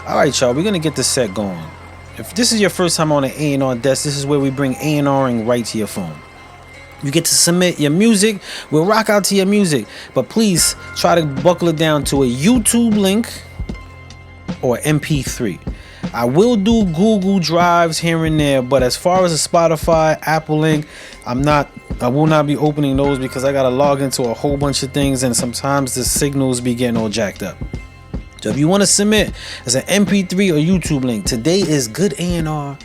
All right, y'all, we're gonna get the set going. If this is your first time on the A&R Desk, this is where we bring A&Ring right to your phone. You get to submit your music. We'll rock out to your music, but please try to buckle it down to a YouTube link or MP3. I will do Google Drives here and there, but as far as a Spotify, Apple link, I will not be opening those because I gotta log into a whole bunch of things, and sometimes the signals be getting all jacked up. So if you want to submit as an MP3 or YouTube link, today is Good A&R,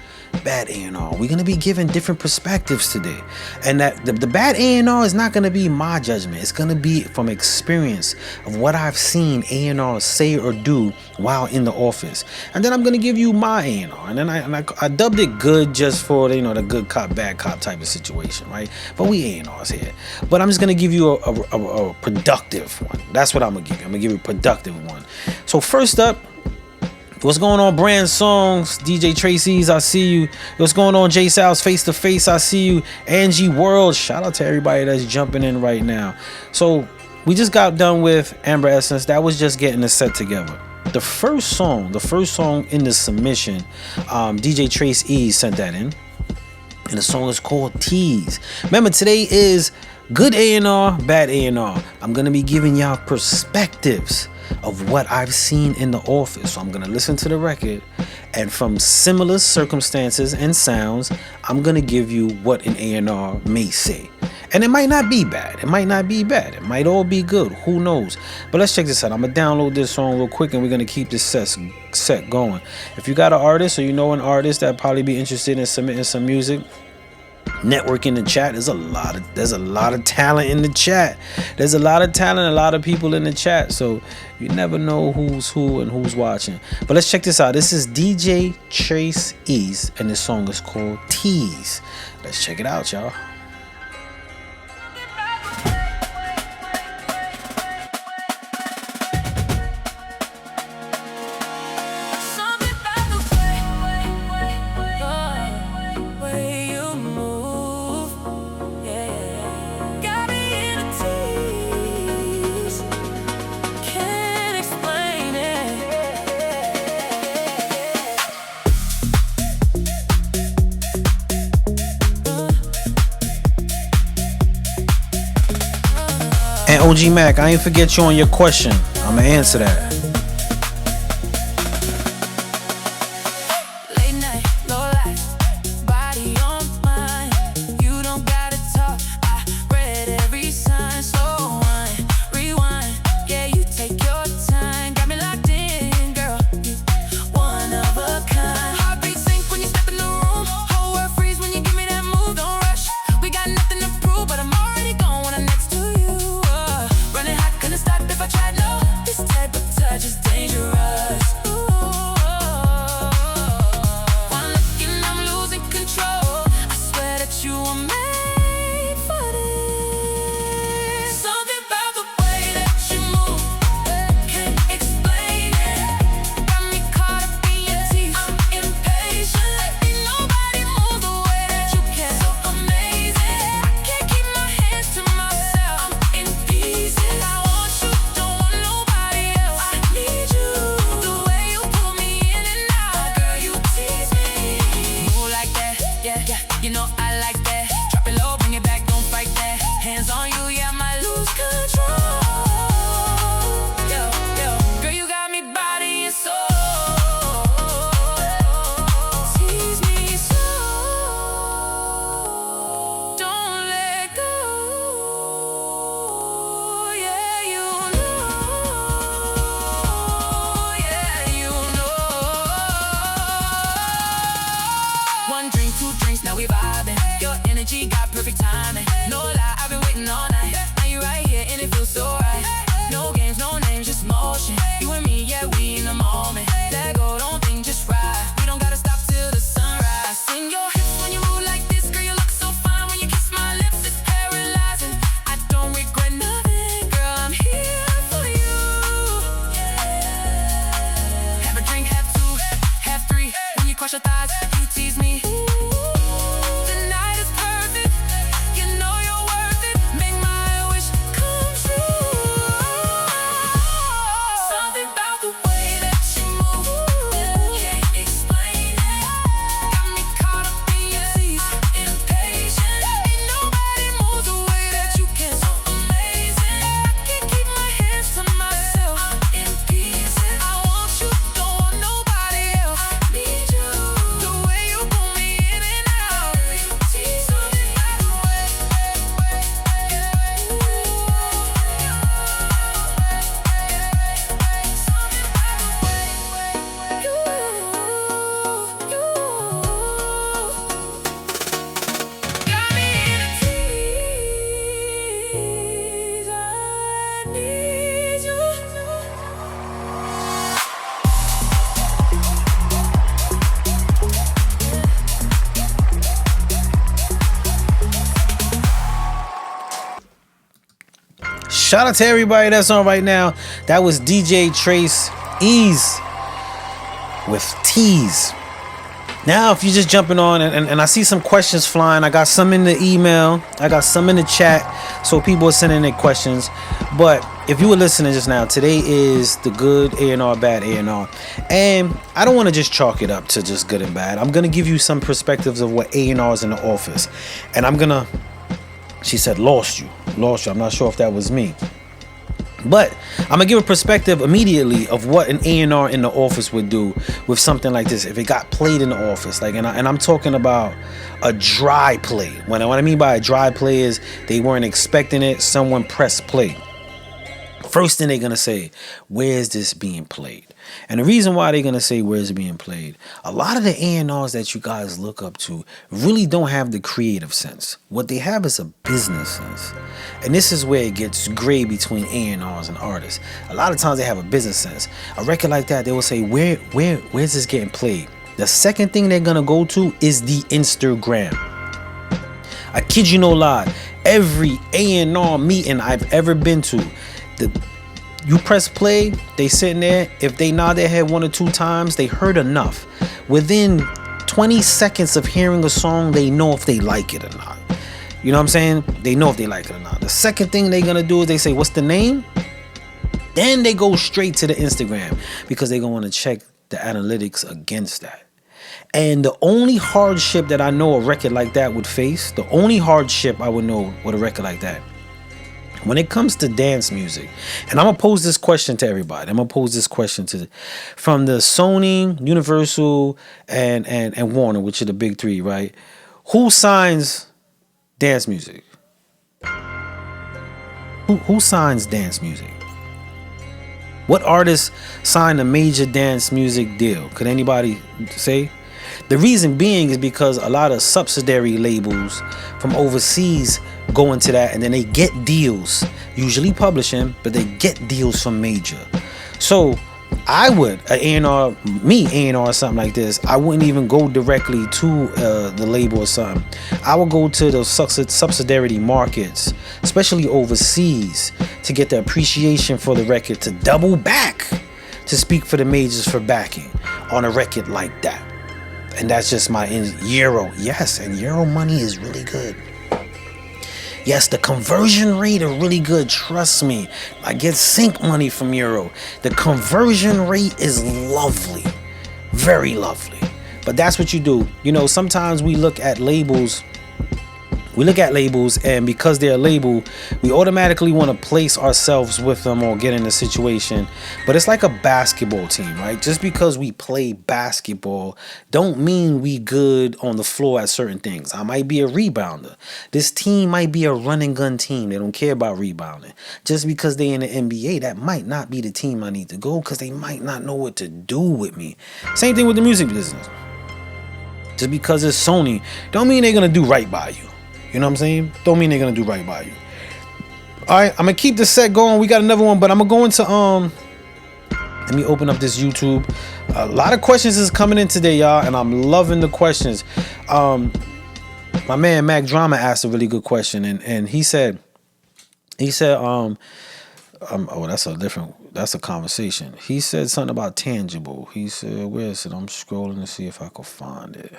Bad A&R. We're going to be giving different perspectives today. And that the Bad A&R is not going to be my judgment. It's going to be from experience of what I've seen A&R say or do while in the office. And then I'm going to give you my A&R. And then I dubbed it good just for, the good cop, bad cop type of situation, right? But we A&Rs here. But I'm just going to give you a productive one. That's what I'm going to give you. I'm going to give you a productive one. So first up, what's going on, Brand Songs? DJ Tracy's, I see you. What's going on, J Sal's Face to Face? I see you. Angie World, shout out to everybody that's jumping in right now. So we just got done with Amber Essence. That was just getting the set together. The first song in the submission, DJ Trace E sent that in, and the song is called Tease. Remember, today is Good A&R, Bad A&R. I'm gonna be giving y'all perspectives of what I've seen in the office. So I'm gonna listen to the record, and from similar circumstances and sounds, I'm gonna give you what an A&R may say. And it might not be bad. It might not be bad. It might all be good. Who knows? But let's check this out. I'm gonna download this song real quick, and we're gonna keep this set going. If you got an artist or you know an artist that probably be interested in submitting some music, network in the chat. There's a lot of talent in the chat. There's a lot of talent, a lot of people in the chat. So you never know who's who and who's watching. But let's check this out. This is DJ Trace Ease, and this song is called Tease. Let's check it out, y'all. And OG Mac, I ain't forget you on your question. I'ma answer that. Something about the way that you move. Shout out to everybody that's on right now. That was DJ Trace Ease with T's. Now, if you're just jumping on and I see some questions flying, I got some in the email, I got some in the chat, so people are sending their questions. But if you were listening just now, today is the good A&R, bad A&R. And I don't want to just chalk it up to just good and bad. I'm going to give you some perspectives of what A&R is in the office. And I'm going to, she said, lost you. I'm not sure if that was me. But I'm gonna give a perspective immediately of what an A&R in the office would do with something like this if it got played in the office. Like, and I'm talking about a dry play. What I mean by a dry play is they weren't expecting it. Someone pressed play. First thing they're gonna say, where is this being played? And the reason why they're gonna say where is it being played, a lot of the A&Rs that you guys look up to really don't have the creative sense. What they have is a business sense. And this is where it gets gray between A&Rs and artists. A lot of times they have a business sense. A record like that, they will say, where's this getting played? The second thing they're gonna go to is the Instagram. I kid you no lie, every A&R meeting I've ever been to, you press play, they sitting there. If they nod their head 1 or 2 times, they heard enough. Within 20 seconds of hearing a song, they know if they like it or not. You know what I'm saying? They know if they like it or not. The second thing they're gonna do is they say, what's the name? Then they go straight to the Instagram because they're gonna want to check the analytics against that. And the only hardship that I know a record like that would face, the only hardship I would know with a record like that, when it comes to dance music, and I'm gonna pose this question to everybody. I'm gonna pose this question from the Sony, Universal, and Warner, which are the big 3, right? Who signs dance music? Who signs dance music? What artists sign a major dance music deal? Could anybody say? The reason being is because a lot of subsidiary labels from overseas go into that, and then they get deals, usually publishing, but they get deals from major. So I would, A&R or something like this, I wouldn't even go directly to the label or something. I would go to the subsidiary markets, especially overseas, to get the appreciation for the record, to double back, to speak for the majors for backing on a record like that. And that's just my euro. Yes, and euro money is really good. Yes, the conversion rate is really good. Trust me. I get sync money from euro. The conversion rate is lovely. Very lovely. But that's what you do. You know, sometimes we look at labels. And because they're a label, we automatically want to place ourselves with them or get in a situation. But it's like a basketball team, right? Just because we play basketball don't mean we good on the floor at certain things. I might be a rebounder. This team might be a run and gun team. They don't care about rebounding. Just because they in the NBA, that might not be the team I need to go, because they might not know what to do with me. Same thing with the music business. Just because it's Sony don't mean they're going to do right by you. You know what I'm saying? Don't mean they're gonna do right by you. Alright, I'm gonna keep this set going. We got another one, but I'm gonna go into let me open up this YouTube. A lot of questions is coming in today, y'all, and I'm loving the questions. My man Mac Drama asked a really good question, and he said oh, that's a conversation. He said something about tangible. He said, where is it? I'm scrolling to see if I can find it.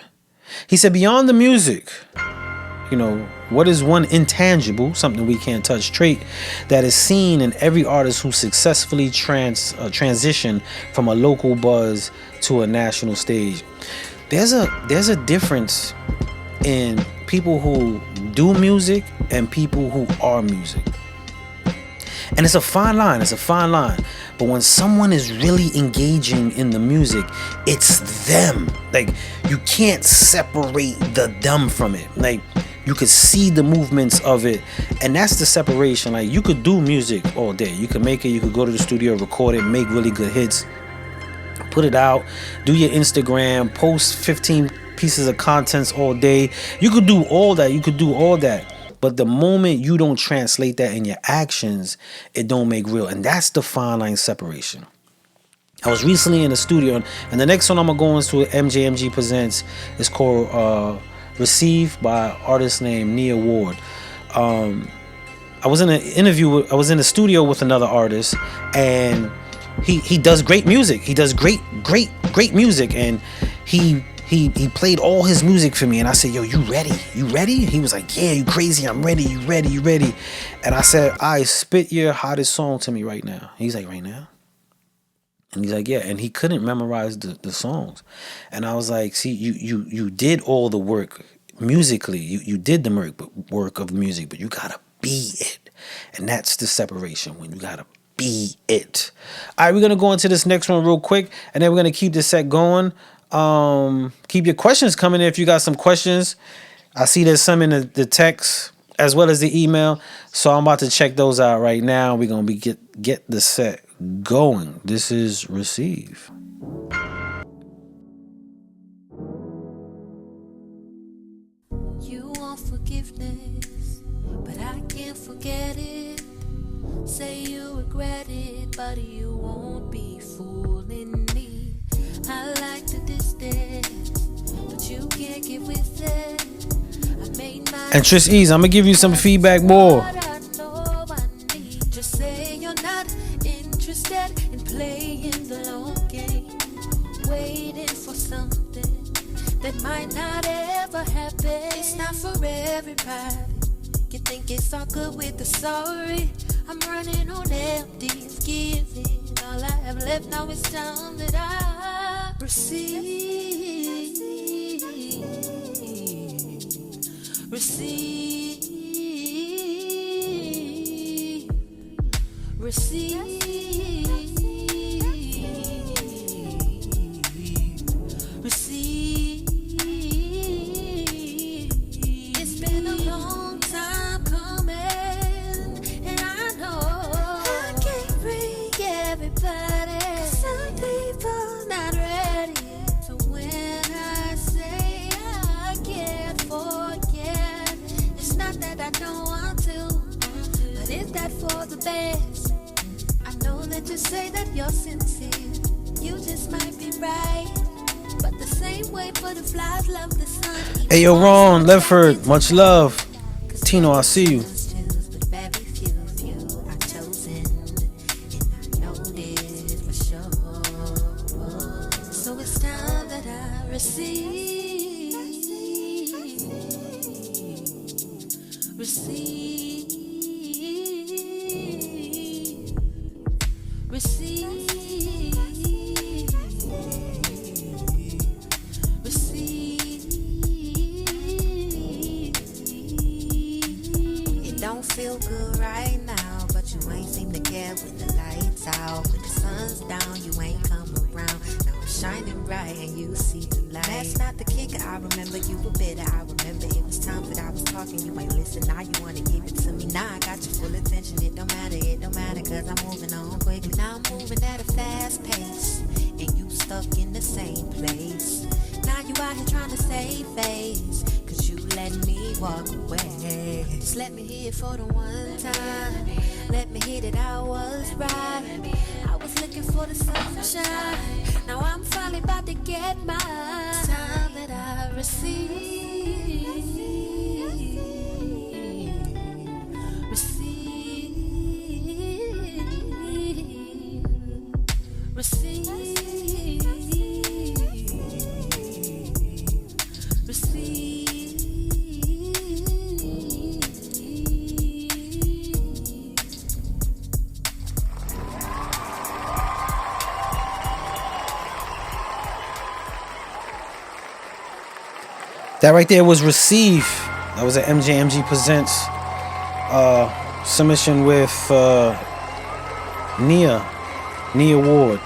He said, beyond the music, you know, what is one intangible, something we can't touch, trait that is seen in every artist who successfully transition from a local buzz to a national stage? There's a difference in people who do music and people who are music. And it's a fine line. But when someone is really engaging in the music, it's them. Like, you can't separate the them from it. Like, you could see the movements of it, and that's the separation. Like, you could do music all day. You could make it, you could go to the studio, record it, make really good hits, put it out, do your Instagram, post 15 pieces of contents all day. You could do all that. But the moment you don't translate that in your actions, it don't make real. And that's the fine line separation. I was recently in the studio, and the next one I'm going to go into MJMG Presents is called Receive by an artist named Nia Ward. I was in an interview. I was in the studio with another artist, and he does great music. He does great music, and he played all his music for me. And I said, "Yo, you ready? You ready?" He was like, "Yeah, you crazy? I'm ready. You ready? You ready?" And I said, "I spit your hottest song to me right now." He's like, "Right now?" And he's like, "Yeah." And he couldn't memorize the songs, and I was like, "See, you did all the work musically. You did the work of music, but you gotta be it, and that's the separation when you gotta." Be it. All right, we're gonna go into this next one real quick, and then we're gonna keep this set going. Keep your questions coming if you got some questions. I see there's some in the text as well as the email, so I'm about to check those out right now. We're gonna get the set going. This is Receive. You want forgiveness, but I can't forget it. Say you regret it, but you won't be fooling me. I like the distance, but you can't get with it. I made my And Tris Ease, I'm gonna give you some feedback more. Just say you're not interested in playing the long game, waiting for something that might not ever happen. It's not for everybody. You think it's all good with the sorry. I'm running on empty, it's giving. All I have left now is time that I receive. Receive. Receive. Receive. It's been a long time coming, and I know I can't bring everybody. Some people not ready. So when I say I can't forget, it's not that I don't want to, but is that for the best? I know that you say that you're sincere, you just might be right, but the same way butterflies love the sun. Hey, yo, Ron Lefford, much love. Tino, I see you. But very few are chosen, and I know this for sure. So it's time that I receive. Receive. Receive. It don't feel good right now, but you ain't seem to care when the lights out. When the sun's down, you ain't come around. Now I'm shining bright and you see the light. That's not the kicker. I remember you were bitter. I remember it was times that I was talking, you ain't listen. Now you wanna give it to me. Now I got your full attention. It don't matter, cause I'm moving on quickly. Now I'm moving at a fast pace, and you stuck in the same place. Now you out here trying to save face, cause you let me walk away. Just let me hear it for the one time. Let me hear that I was right. I was looking for the sunshine. Now I'm finally about to get mine. Time that I receive. Receive. Receive. Receive. That right there was Receive. That was an MJMG Presents submission with Nia Ward.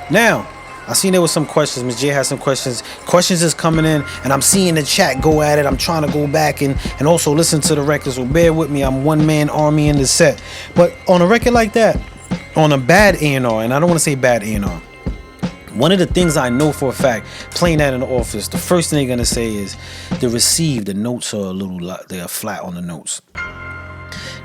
Now, I seen there was some questions. Ms. J has some questions. Questions is coming in, and I'm seeing the chat go at it. I'm trying to go back and also listen to the record, so bear with me. I'm one-man army in the set. But on a record like that, on a Bad A&R, and I don't want to say Bad A&R, one of the things I know for a fact, playing that in the office, the first thing they're going to say is, the Receive, the notes are they are flat on the notes.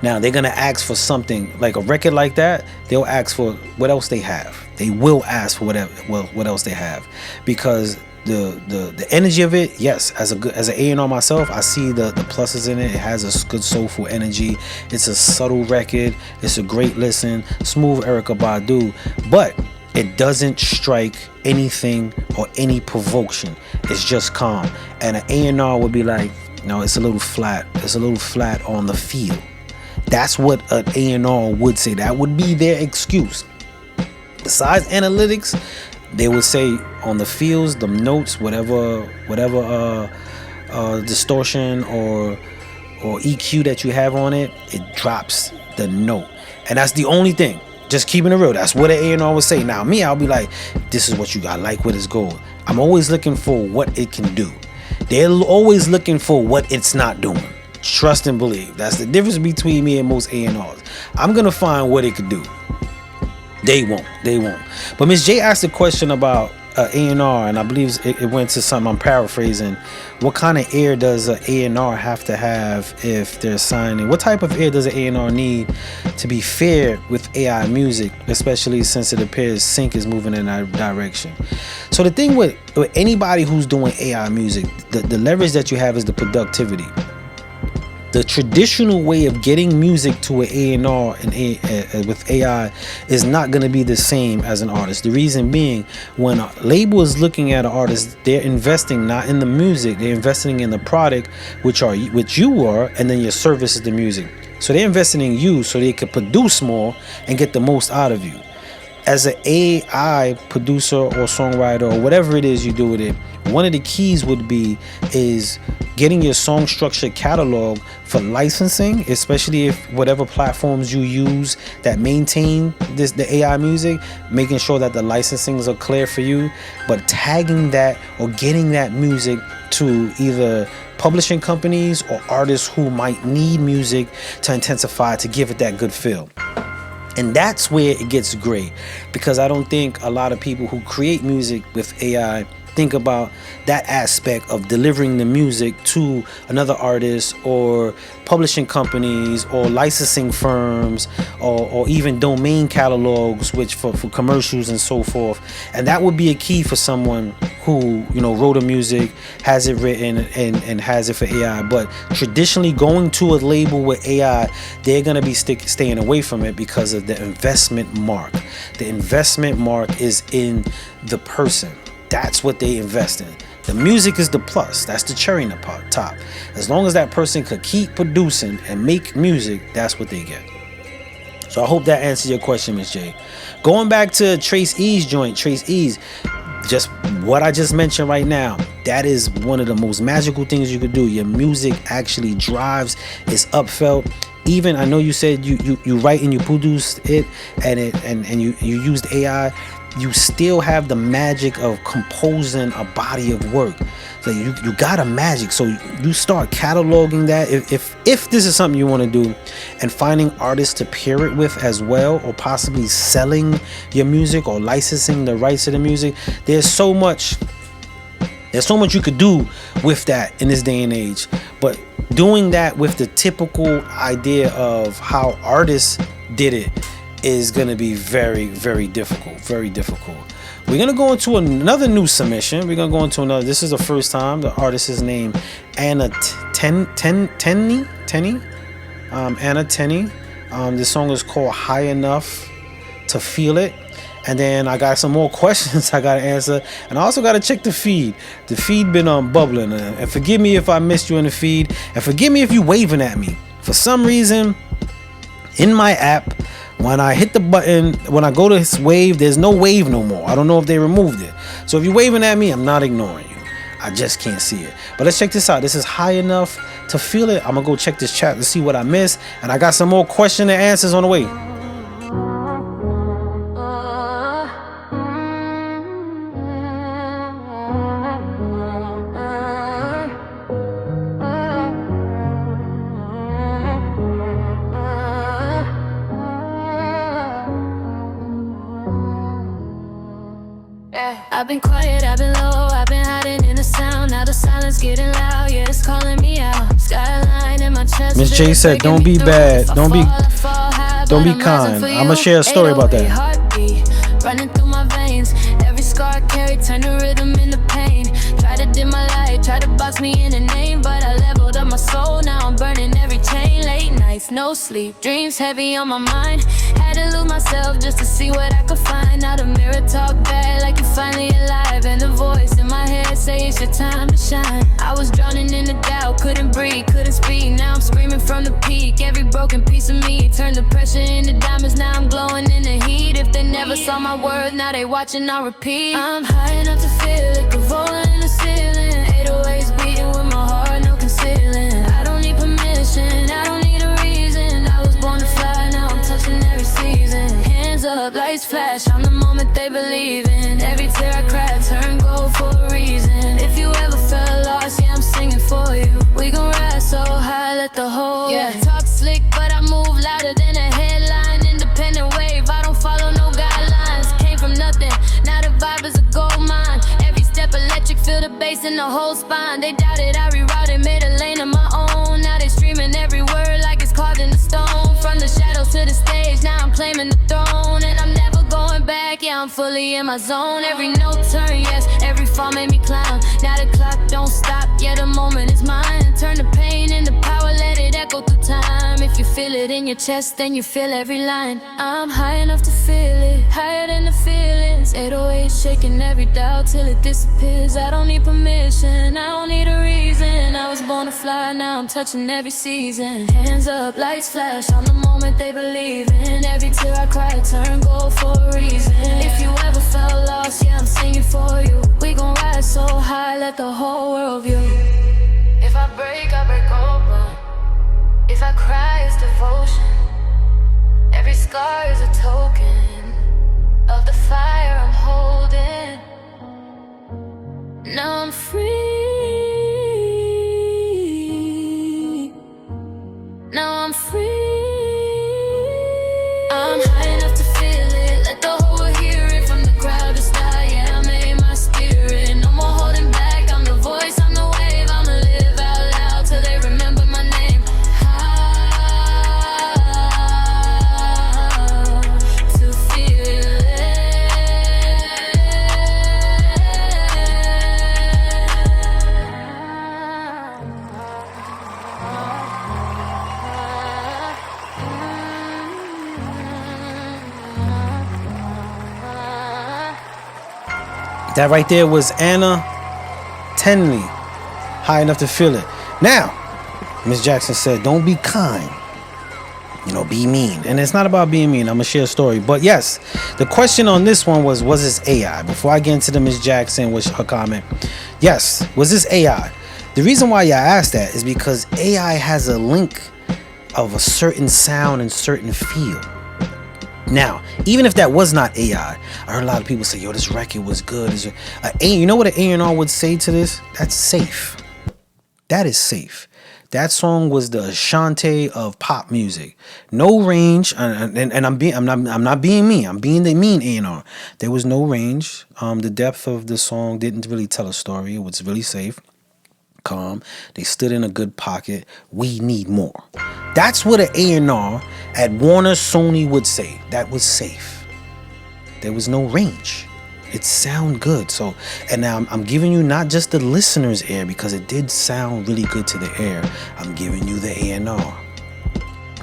Now, they're going to ask for something, like a record like that, they'll ask for what else they have. They will ask for what else they have. Because the energy of it, yes, as an A&R myself, I see the pluses in it. It has a good soulful energy. It's a subtle record. It's a great listen. Smooth Erykah Badu, but it doesn't strike anything or any provocation. It's just calm. And an A&R would be like, no, it's a little flat. It's a little flat on the feel. That's what an A&R would say. That would be their excuse. Besides analytics, they would say on the feels, the notes, whatever distortion or EQ that you have on it, it drops the note. And that's the only thing. Just keeping it real. That's what an A&R would say. Now me, I'll be like, this is what you got. I like where it's going. I'm always looking for what it can do. They're always looking for what it's not doing. Trust and believe. That's the difference between me and most A&Rs. I'm going to find what it could do. They won't. But Miss J asked a question about A&R, and I believe it went to something, I'm paraphrasing. What kind of ear does an A&R have to have if they're signing? What type of ear does an A&R need to be fair with AI music, especially since it appears sync is moving in that direction? So the thing with anybody who's doing AI music, the leverage that you have is the productivity. The traditional way of getting music to an A&R with AI is not going to be the same as an artist. The reason being, when a label is looking at an artist, they're investing not in the music, they're investing in the product, which you are, and then your service is the music. So they're investing in you so they can produce more and get the most out of you. As an AI producer or songwriter or whatever it is you do with it, one of the keys would be is getting your song structure catalog for licensing, especially if whatever platforms you use that maintain the AI music, making sure that the licensings are clear for you, but tagging that or getting that music to either publishing companies or artists who might need music to intensify to give it that good feel. And that's where it gets great, because I don't think a lot of people who create music with AI think about that aspect of delivering the music to another artist or publishing companies or licensing firms or even domain catalogs, which for commercials and so forth. And that would be a key for someone who, wrote a music, has it written and has it for AI. But traditionally going to a label with AI, they're going to be staying away from it because of the investment mark. The investment mark is in the person. That's what they invest in. The music is the plus. That's the cherry in the top. As long as that person could keep producing and make music, that's what they get. So I hope that answers your question, Miss J. Going back to Trace E's joint, Trace E's, just what I just mentioned right now, that is one of the most magical things you could do. Your music actually drives, it's upfelt. Even I know you said you write and you produce it and you used AI. You still have the magic of composing a body of work. So you got a magic. So you start cataloging that. If this is something you want to do, and finding artists to pair it with as well, or possibly selling your music or licensing the rights to the music, there's so much you could do with that in this day and age. But doing that with the typical idea of how artists did it is going to be very, very difficult. We're going to go into another new submission. This is the first time. The artist is named Anna Tenney. Anna Tenney. This song is called High Enough to Feel It. And then I got some more questions I got to answer. And I also got to check the feed. The feed been bubbling. And forgive me if I missed you in the feed. And forgive me if you waving at me. For some reason, in my app, when I hit the button, when I go to this wave, there's no wave no more. I don't know if they removed it. So if you're waving at me, I'm not ignoring you. I just can't see it. But let's check this out. This is High Enough to Feel It. I'm going to go check this chat to see what I missed. And I got some more question and answers on the way. I've been quiet, I've been low, I've been hiding in the sound. Now the silence getting loud, yeah, it's calling me out. Skyline in my chest. Miss J said, don't be bad, don't be kind. I'ma share a story about that. Running through my veins, every scar I carry turn the rhythm into pain. Tried to box me in a name, but I leveled up my soul. Now I'm burning every chain. Late nights, no sleep, dreams heavy on my mind. Had to lose myself just to see what I could find. Now the mirror talk bad like you're finally alive, and the voice in my head say it's your time to shine. I was drowning in the doubt, couldn't breathe, couldn't speak. Now I'm screaming from the peak. Every broken piece of me turned the pressure into diamonds. Now I'm glowing in the heat. If they never saw my worth, now they watching on repeat. I'm high enough to feel it, rolling in the ceiling. 808s beating with my heart, no concealing. I don't need permission, I don't need a reason. I was born to fly, now I'm touching every season. Hands up, lights flash, I'm the moment they believe in. Every tear I cry turn gold for a reason. If you ever felt lost, yeah, I'm singing for you. We gon' rise so high, let the whole talk slick, but I move louder than a headline. Independent wave, I don't follow no guidelines. Came from nothing, now the vibe is a gold mine. Every step electric, feel the bass in the whole spine. They doubted I rerouted, made a lane of my own. Now they streaming every word like it's carved in the stone. From the shadows to the stage, now I'm claiming the throne. And I'm never going back, yeah, I'm fully in my zone. Every note turn, yes, every fall made me climb. Now the clock don't stop, yeah, the moment is mine. Turn the pain into power, let it echo through time. If you feel it in your chest, then you feel every line. I'm high enough to feel it, higher than the feelings. 808 shaking every doubt till it disappears. I don't need permission, I don't need a reason. I was born to fly, now I'm touching every season. Hands up, lights flash, I'm the moment they believe in. Every tear I cry turn gold for a reason. If you ever felt lost, yeah, I'm singing for you. We gon' rise so high, let the whole world view. If I break open. If I cry, it's devotion. Every scar is a token of the fire I'm holding. Now I'm free. Now I'm free. I'm high enough to feel it. Let the whole world hear it from the crowd to sky. Yeah, I made my spirit. No more holding back. I'm the voice, I'm the wave. I'ma live out loud till they remember my name. How to feel That right there was Anna Tenley, High Enough to Feel It. Now, Miss Jackson said, don't be kind, be mean. And it's not about being mean. I'm going to share a story. But yes, the question on this one was this AI? Before I get into the Miss Jackson, which her comment, yes, was this AI? The reason why I asked that is because AI has a link of a certain sound and certain feel. Now, even if that was not AI, I heard a lot of people say, yo, this record was good. You know what an A&R would say to this? That's safe. That is safe. That song was the Ashanti of pop music. No range, and I'm not being mean. I'm being the mean A&R. There was no range. The depth of the song didn't really tell a story. It was really safe, calm. They stood in a good pocket. We need more. That's what an A&R at Warner Sony would say. That was safe. There was no range. It sound good. So, and now I'm giving you not just the listener's ear, because it did sound really good to the ear. I'm giving you the A&R.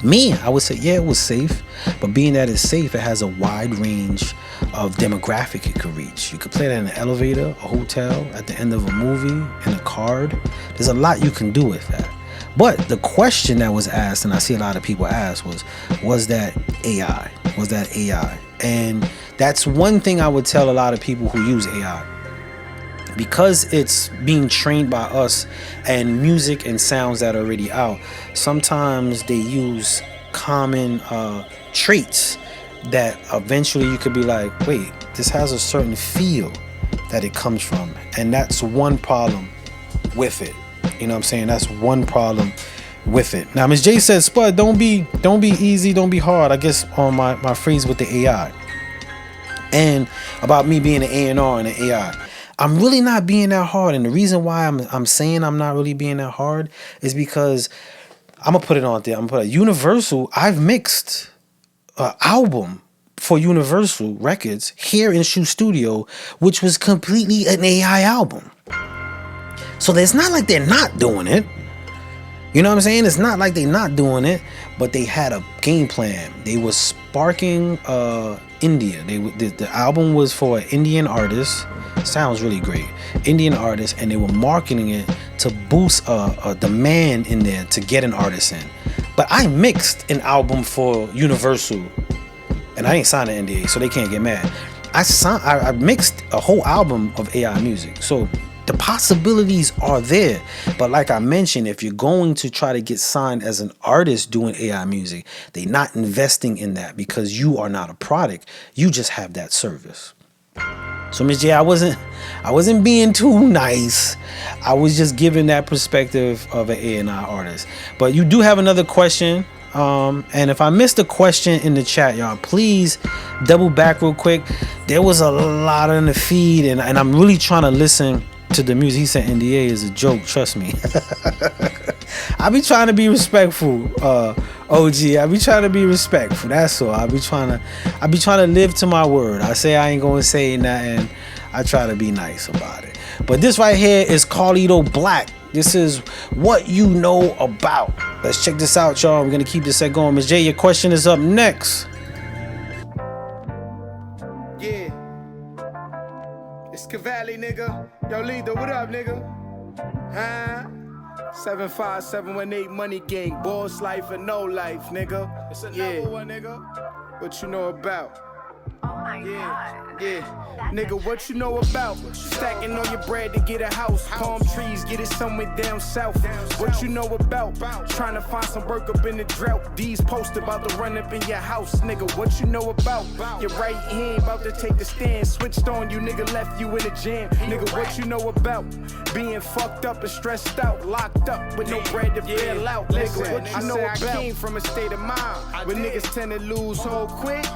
Me, I would say, yeah, it was safe, but being that it's safe, it has a wide range of demographic it could reach. You could play that in an elevator, a hotel, at the end of a movie, in a card. There's a lot you can do with that. But the question that was asked, and I see a lot of people ask, was that AI? Was that AI? And that's one thing I would tell a lot of people who use AI. Because it's being trained by us and music and sounds that are already out, sometimes they use common traits that eventually you could be like, wait, this has a certain feel that it comes from. And that's one problem with it. You know what I'm saying? That's one problem with it. Now, Ms. J says, Spud, don't be easy, don't be hard. I guess on my phrase with the AI. And about me being an A&R and an AI. I'm really not being that hard. And the reason why I'm saying I'm not really being that hard is because I'm going to put it on there. I'm going to put Universal. I've mixed an album for Universal Records here in Shoe Studio, which was completely an AI album. So it's not like they're not doing it. You know what I'm saying? It's not like they're not doing it, but they had a game plan. They was sparking India. The album was for an Indian artist. Sounds really great. Indian artist, and they were marketing it to boost a demand in there to get an artist in. But I mixed an album for Universal, and I ain't signed an NDA, so they can't get mad. I mixed a whole album of AI music. So the possibilities are there. But like I mentioned, if you're going to try to get signed as an artist doing AI music, they're not investing in that because you are not a product. You just have that service. So Ms. J, I wasn't being too nice. I was just giving that perspective of an A&R artist. But you do have another question. And if I missed a question in the chat, y'all, please double back real quick. There was a lot in the feed, and I'm really trying to listen to the music. He said NDA is a joke, trust me. I be trying to be respectful, OG. I be trying to be respectful. That's all. I be trying to live to my word. I say I ain't gonna say nothing. I try to be nice about it. But this right here is Carlito Black. This is What You Know About. Let's check this out, y'all. We're gonna keep this set going. Ms. J, your question is up next. Yeah. It's Cavalli, nigga. Yo, leader, what up, nigga? Huh? 75718 Money Gang, boss life and no life, nigga. It's another one, nigga. What you know about? Yeah. Nigga, what you know about? Stacking all your bread to get a house. Palm trees, get it somewhere down south. What you know about? Trying to find some work up in the drought. These posts about to run up in your house. Nigga, what you know about? Your right hand about to take the stand. Switched on you, nigga, left you in the jam. Nigga, what you know about? Being fucked up and stressed out. Locked up with no bread to bail out. Nigga, what you know about? I came from a state of mind where niggas tend to lose whole quick,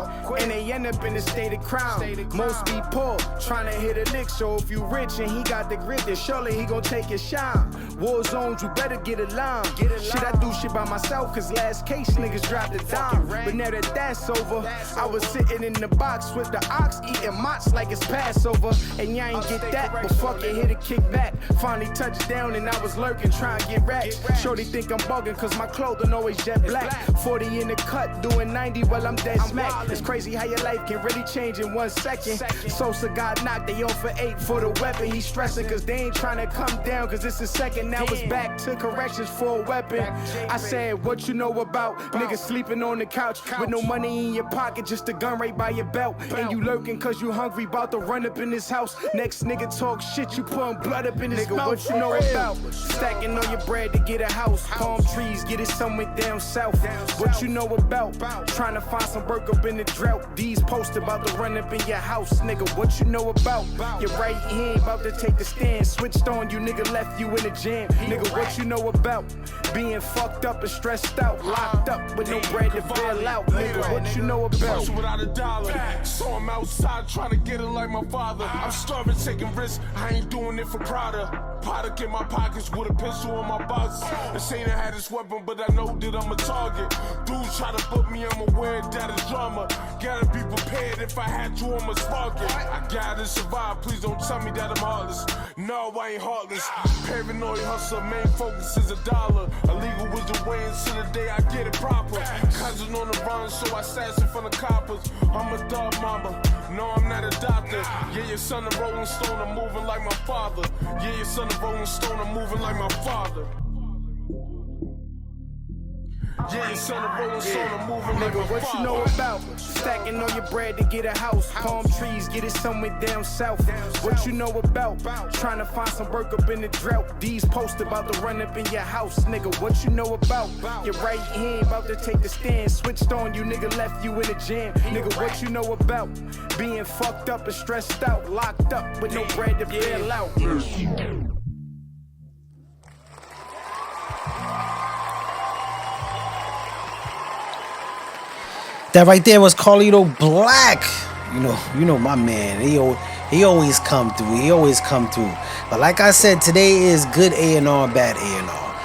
and they end up in a state of crime. Most be poor, trying to hit a lick. So if you rich and he got the grit, then surely he gon' take your shine. War zones, you better get a line. Shit, I do shit by myself, cause last case niggas dropped a dime. But now that that's over, I was sitting in the box with the ox, eating motts like it's Passover. And y'all ain't get that, but fuck it, hit a kick back. Finally touched down and I was lurking, trying to get racks. Shorty think I'm bugging, cause my clothing always jet black. 40 in the cut, doing 90 while I'm dead smack. It's crazy how your life can really change in 1 second. Sosa got knocked, they 0 for 8 for the weapon. He stressing cause they ain't trying to come down, cause it's a second. Now it's back to corrections for a weapon. I said, what you know about? Niggas sleeping on the couch with no money in your pocket, just a gun right by your belt. And you lurking cause you hungry, about to run up in this house. Next nigga talk shit, you pouring blood up in his mouth. What you know about? Stacking all your bread to get a house. Palm trees, get it somewhere down south. What you know about? Trying to find some work up in the drought. These posts about to run up in your house. Nigga, what you know about? Your right hand about to take the stand. Switched on you, nigga, left you in the jam. Nigga, what you know about? Being fucked up and stressed out. Locked up with no bread to bail out. Nigga, what you know about? Without a dollar, so I'm outside trying to get it like my father. I'm starving, taking risks, I ain't doing it for Prada. Product in my pockets with a pistol in my box. This ain't I had this weapon, but I know that I'm a target. Dudes try to put me, I'm aware that it's drama. Gotta be prepared, if I had to, I'ma spark it. I gotta survive, please don't tell me that I'm heartless. No, I ain't heartless. Paranoid hustler, main focus is a dollar. Illegal was the way until the day I get it proper. Cousin on the run, so I sass in front of coppers. I'm a dog mama, no, I'm not a doctor. Yeah, your son a Rolling Stone, I'm moving like my father. Yeah, your son a Rolling Stone, I'm moving like my father. Yeah, your son a Rolling Stone, I'm moving like my father. What you know about? Stacking all your bread to get a house. Palm trees, get it somewhere down south. What you know about? Trying to find some work up in the drought. These posts about to run up in your house. Nigga, what you know about? Your right hand about to take the stand. Switched on you, nigga, left you in the jam. Nigga, what you know about? Being fucked up and stressed out. Locked up with no bread to bail out. That right there was Carlito Black. You know my man. He always come through. He always come through. But like I said, today is good A&R, bad A&R.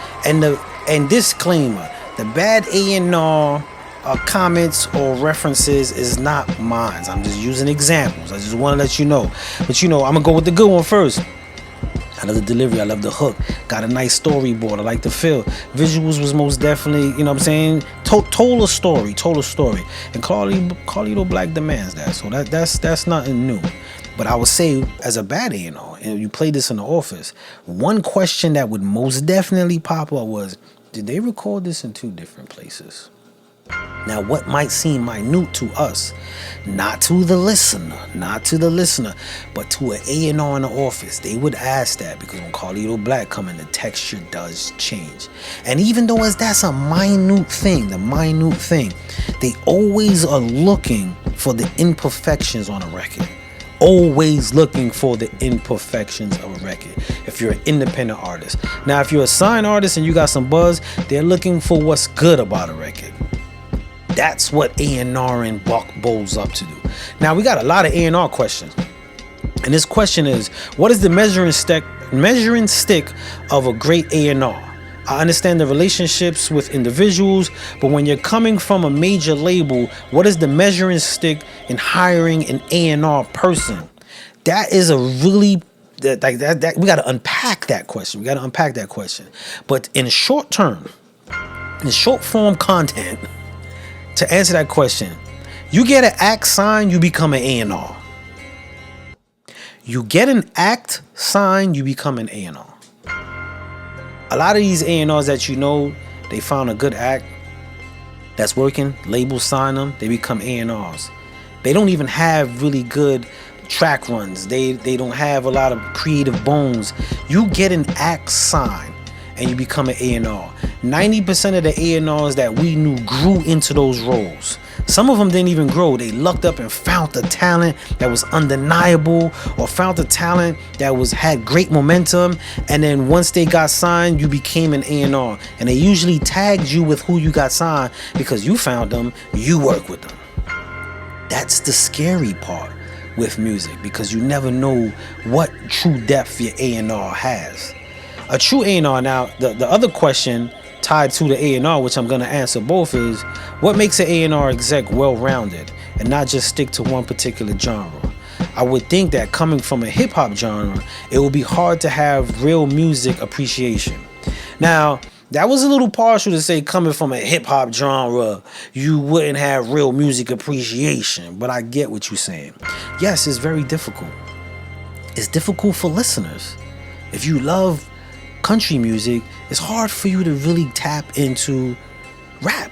And disclaimer, the bad A&R comments or references is not mine. I'm just using examples. I just want to let you know. But I'm gonna go with the good one first. I love the delivery. I love the hook. Got a nice storyboard. I like the feel. Visuals was most definitely, you know what I'm saying? Told a story. And Carlito Black demands that. So that's nothing new. But I would say, as a bad A&R, and you play this in the office, one question that would most definitely pop up was, did they record this in 2 different places? Now, what might seem minute to us, not to the listener, but to an A&R in the office, they would ask that because when Carlito Black come in, the texture does change. And even though that's a minute thing, they always are looking for the imperfections on a record. Always looking for the imperfections of a record if you're an independent artist. Now, if you're a signed artist and you got some buzz, they're looking for what's good about a record. That's what A&R and Buck bowls up to do. Now, we got a lot of A&R questions. And this question is, what is the measuring stick of a great A&R? I understand the relationships with individuals, but when you're coming from a major label, what is the measuring stick in hiring an A&R person? That is a really that we got to unpack that question. But in short term, in short form content, to answer that question, you get an act signed, you become an A&R. You get an act signed, you become an A&R. A lot of these A&Rs that you know, they found a good act that's working, labels sign them, they become A&Rs. They don't even have really good track runs. They don't have a lot of creative bones. You get an act signed and you become an A&R. 90% of the A&Rs that we knew grew into those roles. Some of them didn't even grow. They lucked up and found the talent that was undeniable, or found the talent that had great momentum, and then once they got signed, you became an A&R. And they usually tagged you with who you got signed because you found them, you work with them. That's the scary part with music, because you never know what true depth your A&R has. A true A&R, now, the other question tied to the A&R, which I'm going to answer both, is what makes an A&R exec well-rounded and not just stick to one particular genre? I would think that coming from a hip-hop genre, it would be hard to have real music appreciation. Now, that was a little partial to say coming from a hip-hop genre, you wouldn't have real music appreciation, but I get what you're saying. Yes, it's very difficult. It's difficult for listeners. If you love country music, it's hard for you to really tap into rap.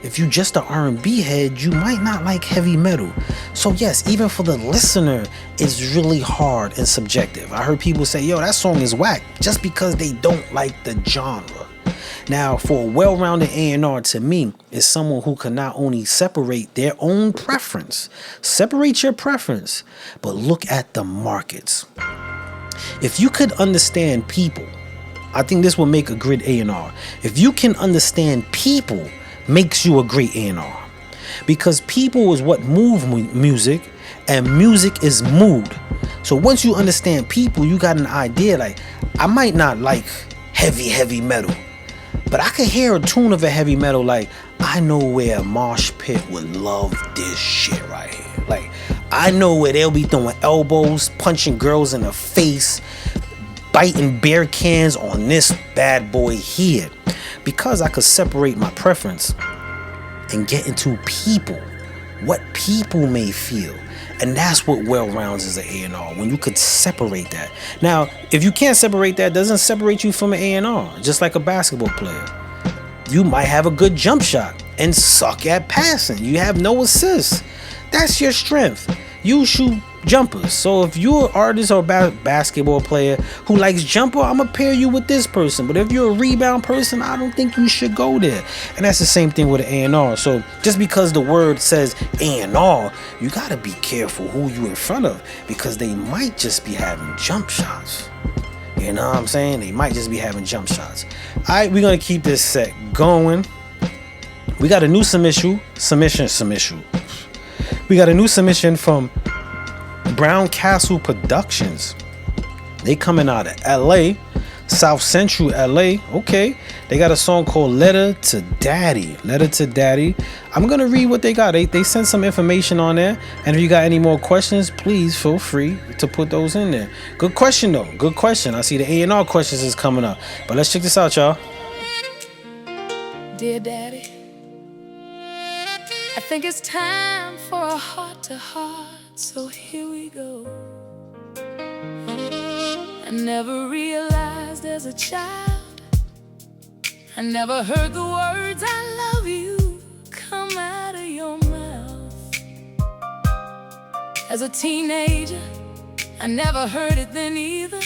If you just an R&B head, you might not like heavy metal. So yes, even for the listener, it's really hard and subjective. I heard people say, yo, that song is whack, just because they don't like the genre. Now, for a well-rounded A&R, to me, is someone who can not only separate their own preference, separate your preference, but look at the markets. If you could understand people, I think this will make a great A&R. If you can understand people, makes you a great A&R. Because people is what move music, and music is mood. So once you understand people, you got an idea, like, I might not like heavy metal, but I could hear a tune of a heavy metal, like, I know where a mosh pit would love this shit right here. Like, I know where they'll be throwing elbows, punching girls in the face, biting beer cans on this bad boy here, because I could separate my preference and get into people, what people may feel. And that's what well-rounds as an A&R, when you could separate that. Now, if you can't separate that, it doesn't separate you from an A&R. Just like a basketball player, you might have a good jump shot and suck at passing. You have no assists. That's your strength. You shoot jumpers. So if you're an artist or a basketball player who likes jumper, I'm gonna pair you with this person. But if you're a rebound person, I don't think you should go there. And that's the same thing with an A&R. So just because the word says A&R, you gotta be careful who you in front of, because they might just be having jump shots. You know what I'm saying? They might just be having jump shots. All right, we're gonna keep this set going. We got a new submission. We got a new submission from Brown Castle Productions. They coming out of LA. South Central LA. Okay. They got a song called Letter to Daddy. Letter to Daddy. I'm going to read what they got. They sent some information on there. And if you got any more questions, please feel free to put those in there. Good question, though. Good question. I see the A&R questions is coming up. But let's check this out, y'all. Dear Daddy, I think it's time for a heart to heart, so here we go. I never realized as a child, I never heard the words I love you come out of your mouth. As a teenager, I never heard it then either,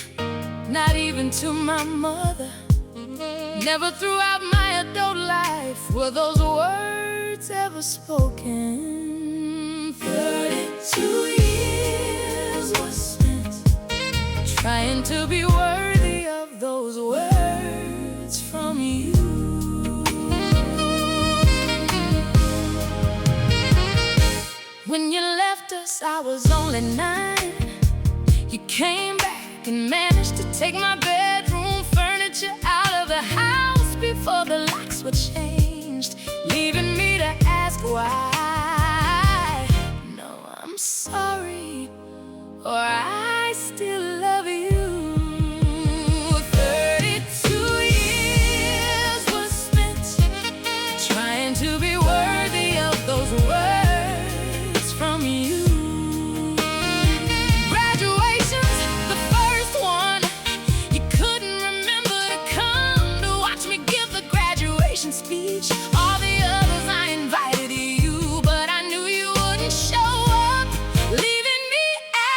not even to my mother. Never throughout my adult life were those words ever spoken. 32 years were spent trying to be worthy of those words from you. When you left us, I was only 9. You came back and managed to take my bedroom furniture out of the house before the locks were changed, leaving me to ask why. No, I'm sorry, or I still love you. 32 years was spent trying to be worthy of those words from you. Graduation's the first one. You couldn't remember to come to watch me give the graduation speech. All the others I invited you, but I knew you wouldn't show up, leaving me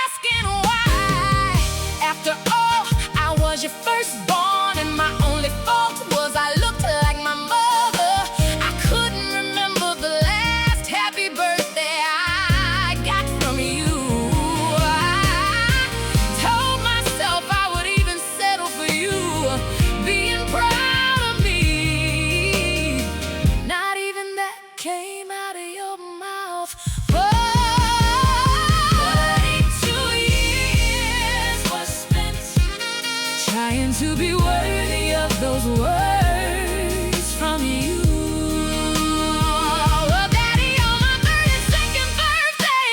asking why. After all, I was your firstborn, and my only fault was I looked like my mother. I couldn't remember the last happy birthday I got from you. I told myself I would even settle for you, being proud of me. Not even that came out of your mouth. Oh, 32 years was spent trying to be worthy of those words from you. Well, Daddy, on my 32nd birthday,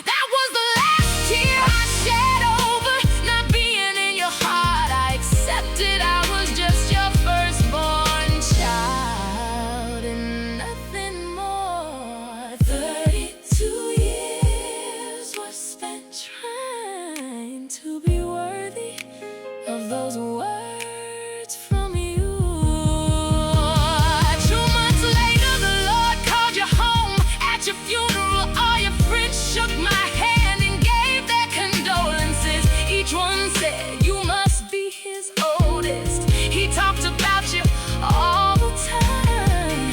that was the last tear I shed over not being in your heart. I accepted I was just your firstborn child and nothing more. 32 years were spent trying to be worthy of those words from you. 2 months later, the Lord called you home. At your funeral, all your friends shook my hand and gave their condolences. Each one said you must be his oldest. He talked about you all the time.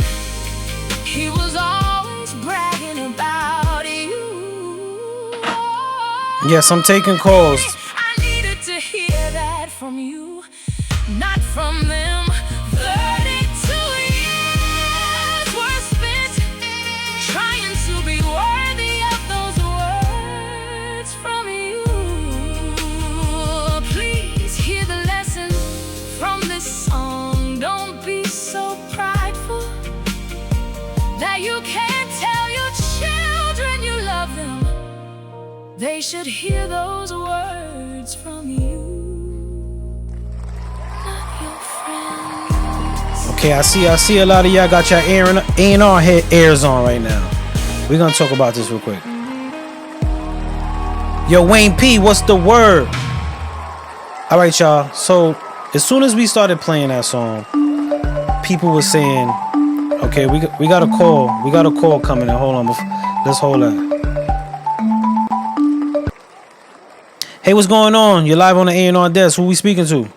He was always bragging about you. Yes, I'm taking calls. I needed to hear that from you, not from them. 32 years were spent trying to be worthy of those words from you. Please hear the lesson from this song. Don't be so prideful that you can't tell your children you love them. They should hear those words from you, not your friends. Okay, I see a lot of y'all got your A&R head airs on right now. We're gonna talk about this real quick. Yo, Wayne P, what's the word? All right, y'all. So as soon as we started playing that song, people were saying, "Okay, we got a call. We got a call coming in. Hold on, let's hold that." Hey, what's going on? You're live on the A&R Desk. Who we speaking to?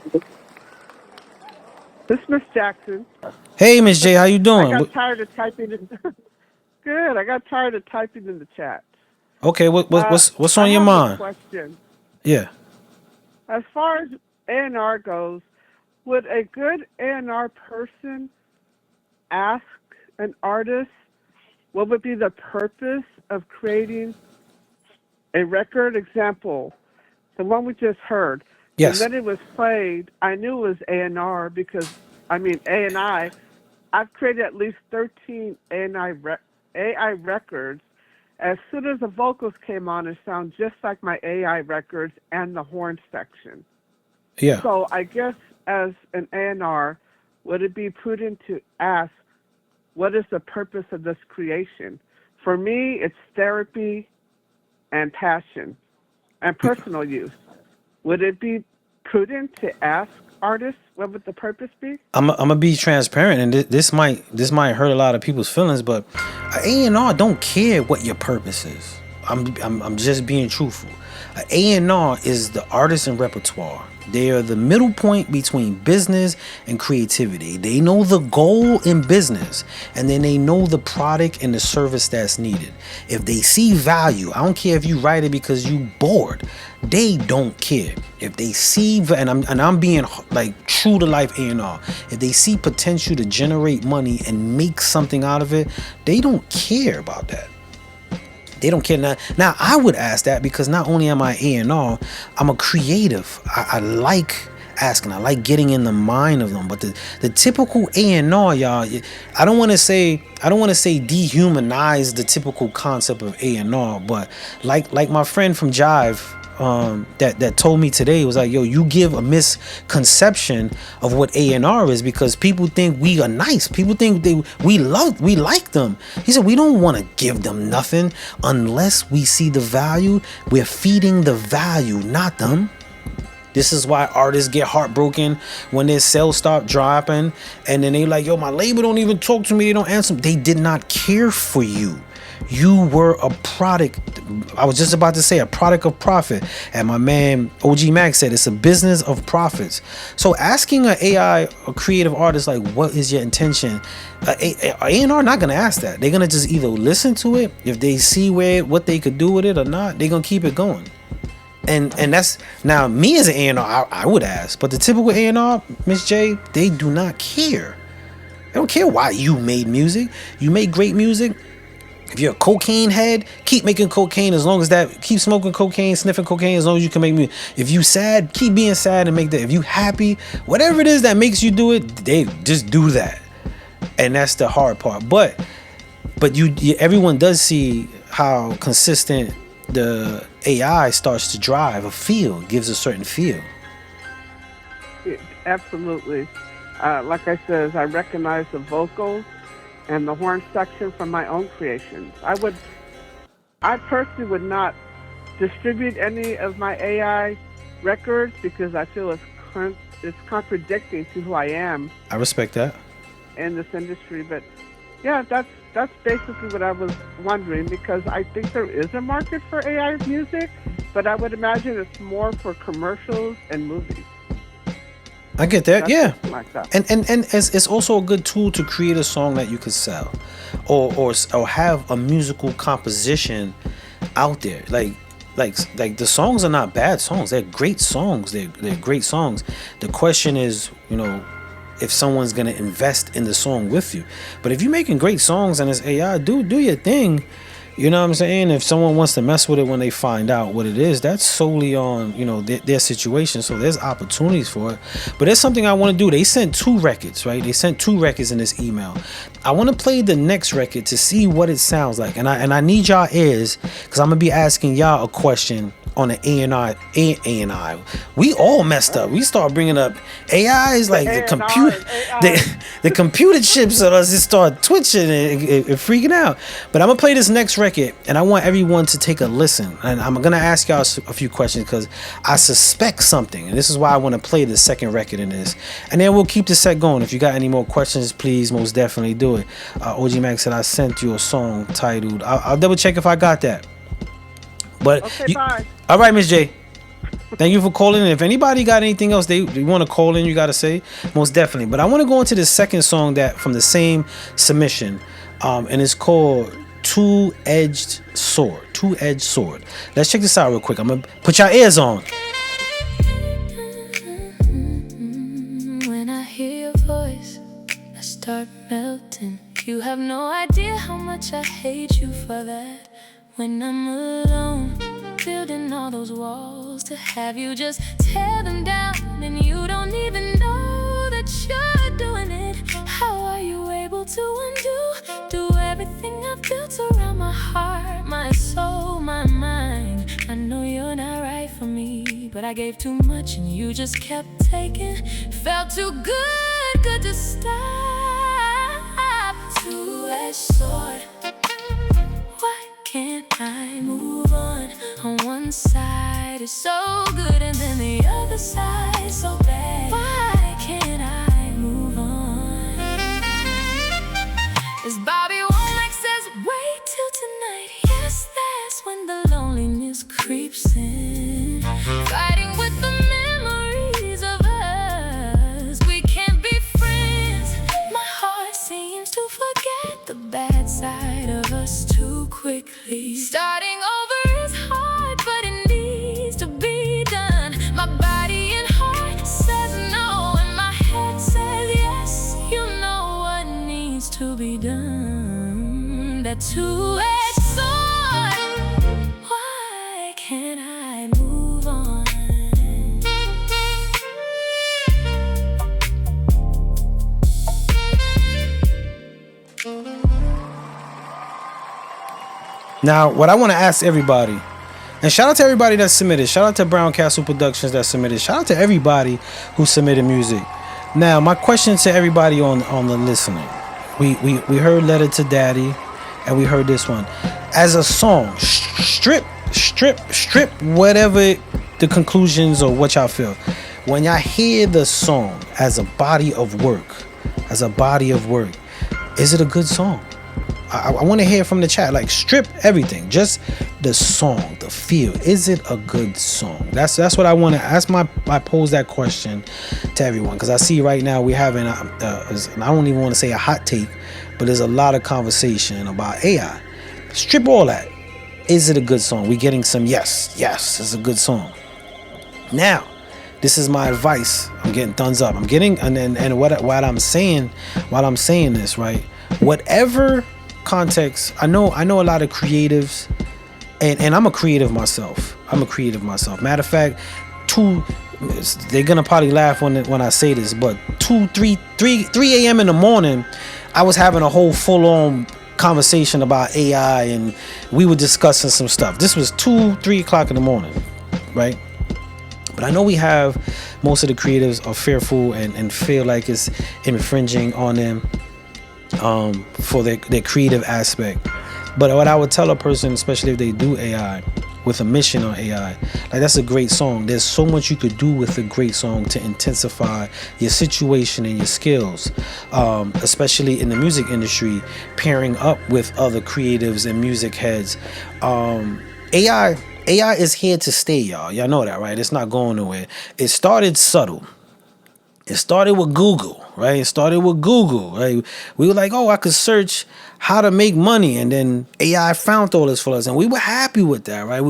This is Miss Jackson. Hey, Miss J, how you I doing? got tired of typing in. Good. I got tired of typing in the chat. Okay, what's on your I have a mind? question. Yeah. As far as A&R goes, would a good A&R person ask an artist what would be the purpose of creating a record? Example, the one we just heard. And Yes. then it was played. I knew it was A&R because, I mean, A&I. I've created at least 13 AI records. As soon as the vocals came on, it sounded just like my AI records and the horn section. Yeah. So I guess as an A&R, would it be prudent to ask, what is the purpose of this creation? For me, it's therapy and passion and personal use. Would it be prudent to ask artists what would the purpose be? I'm gonna be transparent, and this might hurt a lot of people's feelings, but A&R don't care what your purpose is. I'm just being truthful. A&R is the artist and repertoire. They are the middle point between business and creativity. They know the goal in business, and then they know the product and the service that's needed. If they see value, I don't care if you write it because you bored. They don't care. If they see, and I'm being like true to life A&R. If they see potential to generate money and make something out of it, they don't care about that. They don't care. Now I would ask that because not only am I A&R, I'm a creative. I like asking. I like getting in the mind of them. But the typical A&R, y'all, I don't want to say dehumanize the typical concept of A&R, but like my friend from Jive, that told me today, was like, yo, you give a misconception of what A&R is because people think we are nice. People think we like them. He said we don't want to give them nothing unless we see the value. We're feeding the value, not them. This is why artists get heartbroken when their sales start dropping, and then they like, yo, my label don't even talk to me. They don't answer. They did not care for you. You were a product. I was just about to say a product of profit. And my man OG Max said it's a business of profits. So asking an AI, a creative artist, like, what is your intention? A&R not going to ask that. They're going to just either listen to it. If they see what they could do with it or not, they're going to keep it going. And that's, now me as an A&R, I would ask. But the typical A&R, Miss J, they do not care. They don't care why you made music. You made great music. If you're a cocaine head, keep making cocaine as long as that, keep smoking cocaine, sniffing cocaine as long as you can make music. If you sad, keep being sad and make that. If you happy, whatever it is that makes you do it, they just do that. And that's the hard part. But everyone does see how consistent the AI starts to drive a feel, gives a certain feel. Absolutely. Like I said, I recognize the vocals and the horn section from my own creations. I personally would not distribute any of my AI records because I feel it's contradicting to who I am. I respect that. In this industry, but yeah, that's basically what I was wondering, because I think there is a market for AI music, but I would imagine it's more for commercials and movies. I get that, yeah. Like that. And it's also a good tool to create a song that you could sell, or have a musical composition out there. Like the songs are not bad songs. They're great songs. They're great songs. The question is, if someone's gonna invest in the song with you. But if you're making great songs and it's AI, do your thing. You know what I'm saying? If someone wants to mess with it when they find out what it is, that's solely on, their situation. So there's opportunities for it. But there's something I want to do. They sent 2 records, right? They sent 2 records in this email. I want to play the next record to see what it sounds like. And I need y'all ears, because I'm going to be asking y'all a question on the A&I. We all messed up. We start bringing up AI is like the computer, the computer chips on us just start twitching and freaking out. But I'm gonna play this next record, and I want everyone to take a listen. And I'm gonna ask y'all a few questions because I suspect something, and this is why I want to play the second record in this. And then we'll keep the set going. If you got any more questions, please most definitely do it. OG Max said I sent you a song titled. I'll double check if I got that. But okay, bye. All right, Miss J. Thank you for calling in. If anybody got anything else they want to call in, you got to say, most definitely. But I want to go into the second song that from the same submission, and it's called Two-Edged Sword. Two-Edged Sword. Let's check this out real quick. I'm going to put your ears on. When I hear your voice, I start melting. You have no idea how much I hate you for that. When I'm alone, building all those walls to have you just tear them down. but I gave too much and you just kept taking. Felt too good, good to stop. Two-edged sword. Why can't I move on? On one side is so good and then the other side so bad. Why can't I move on? As Bobby Womack says, wait till tonight. Yes, that's when the loneliness creeps in. Fighting with the memories of us. We can't be friends. My heart seems to forget the bad side of us too quickly. Starting over is hard, but it needs to be done. My body and heart says no, and my head says yes. You know what needs to be done. That two-edged sword. Why can't I move on? Now, what I want to ask everybody, and shout out to everybody that submitted. Shout out to Brown Castle Productions that submitted. Shout out to everybody who submitted music. Now, my question to everybody on the listening. We heard Letter to Daddy, and we heard this one. As a song, strip whatever the conclusions or what y'all feel. When y'all hear the song as a body of work, is it a good song? I want to hear from the chat. Like, strip everything, just the song, the feel. Is it a good song? That's what I want to ask. I pose that question to everyone because I see right now we're having I don't even want to say a hot take, but there's a lot of conversation about AI. Strip all that. Is it a good song? We're getting some yes, it's a good song. Now, this is my advice. I'm getting thumbs up. I'm getting and what I'm saying while I'm saying this, right? Whatever context, I know a lot of creatives, and I'm a creative myself. Matter of fact, they're gonna probably laugh when I say this, but 3 a.m. in the morning, I was having a whole full-on conversation about AI, and we were discussing some stuff. This was 3 o'clock in the morning, right? But I know most of the creatives are fearful and feel like it's infringing on them for their creative aspect. But what I would tell a person, especially if they do AI with a mission on AI, like, that's a great song. There's so much you could do with a great song to intensify your situation and your skills, especially in the music industry, pairing up with other creatives and music heads. AI is here to stay, y'all. Y'all know that, right? It's not going nowhere. It started subtle. It started with Google, right? We were like, oh, I could search how to make money, and then AI found all this for us, and we were happy with that, right?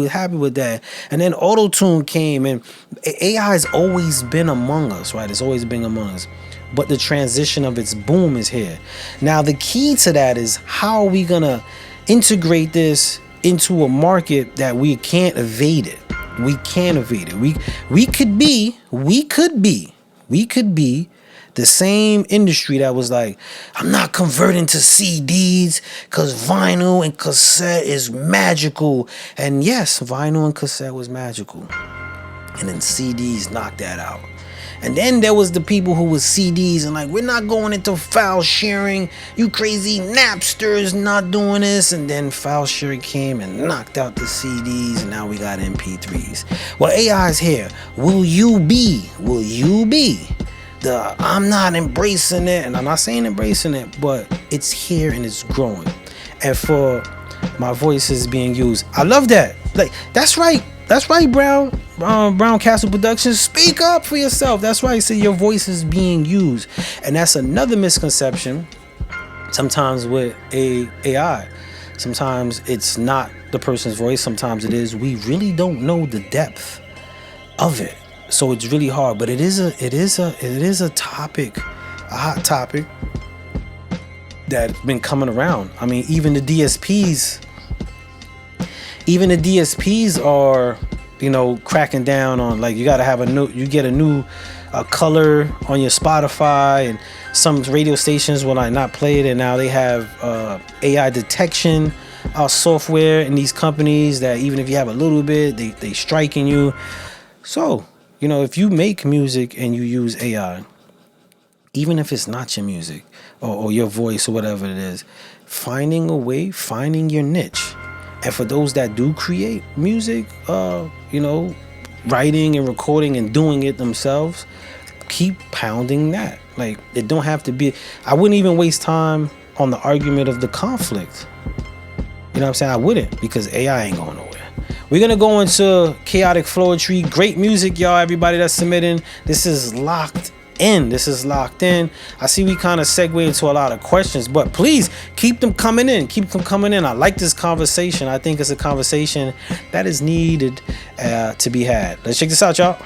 And then auto-tune came, and AI has always been among us, right? It's always been among us. But the transition of its boom is here. Now, the key to that is how are we gonna integrate this into a market that we can't evade it. We could be the same industry that was like, I'm not converting to CDs because vinyl and cassette is magical. And yes, vinyl and cassette was magical. And then CDs knocked that out. And then there was the people who was CDs and like, we're not going into file sharing. You crazy Napsters not doing this. And then file sharing came and knocked out the CDs, and now we got MP3s. Well, AI is here. Will you be the I'm not embracing it? And I'm not saying embracing it, but it's here and it's growing. And for my voice is being used. I love that. Like, that's right, Brown Castle Productions. Speak up for yourself. That's right. So your voice is being used. And that's another misconception sometimes with AI. Sometimes it's not the person's voice. Sometimes it is. We really don't know the depth of it. So it's really hard. But it is a topic, a hot topic that's been coming around. I mean, even the DSPs are, cracking down on, like, you got to have you get a new color on your Spotify, and some radio stations will not play it, and now they have AI detection software in these companies that even if you have a little bit, they striking you. So, if you make music and you use AI, even if it's not your music or your voice or whatever it is, finding a way, finding your niche. And for those that do create music, writing and recording and doing it themselves, keep pounding that. Like, it don't have to be. I wouldn't even waste time on the argument of the conflict. You know what I'm saying? I wouldn't, because AI ain't going nowhere. We're gonna go into chaotic floetry. Great music, y'all. Everybody that's submitting, this is locked in. I see we kind of segue into a lot of questions, but please keep them coming in. I like this conversation. I think it's a conversation that is needed to be had. Let's check this out, y'all.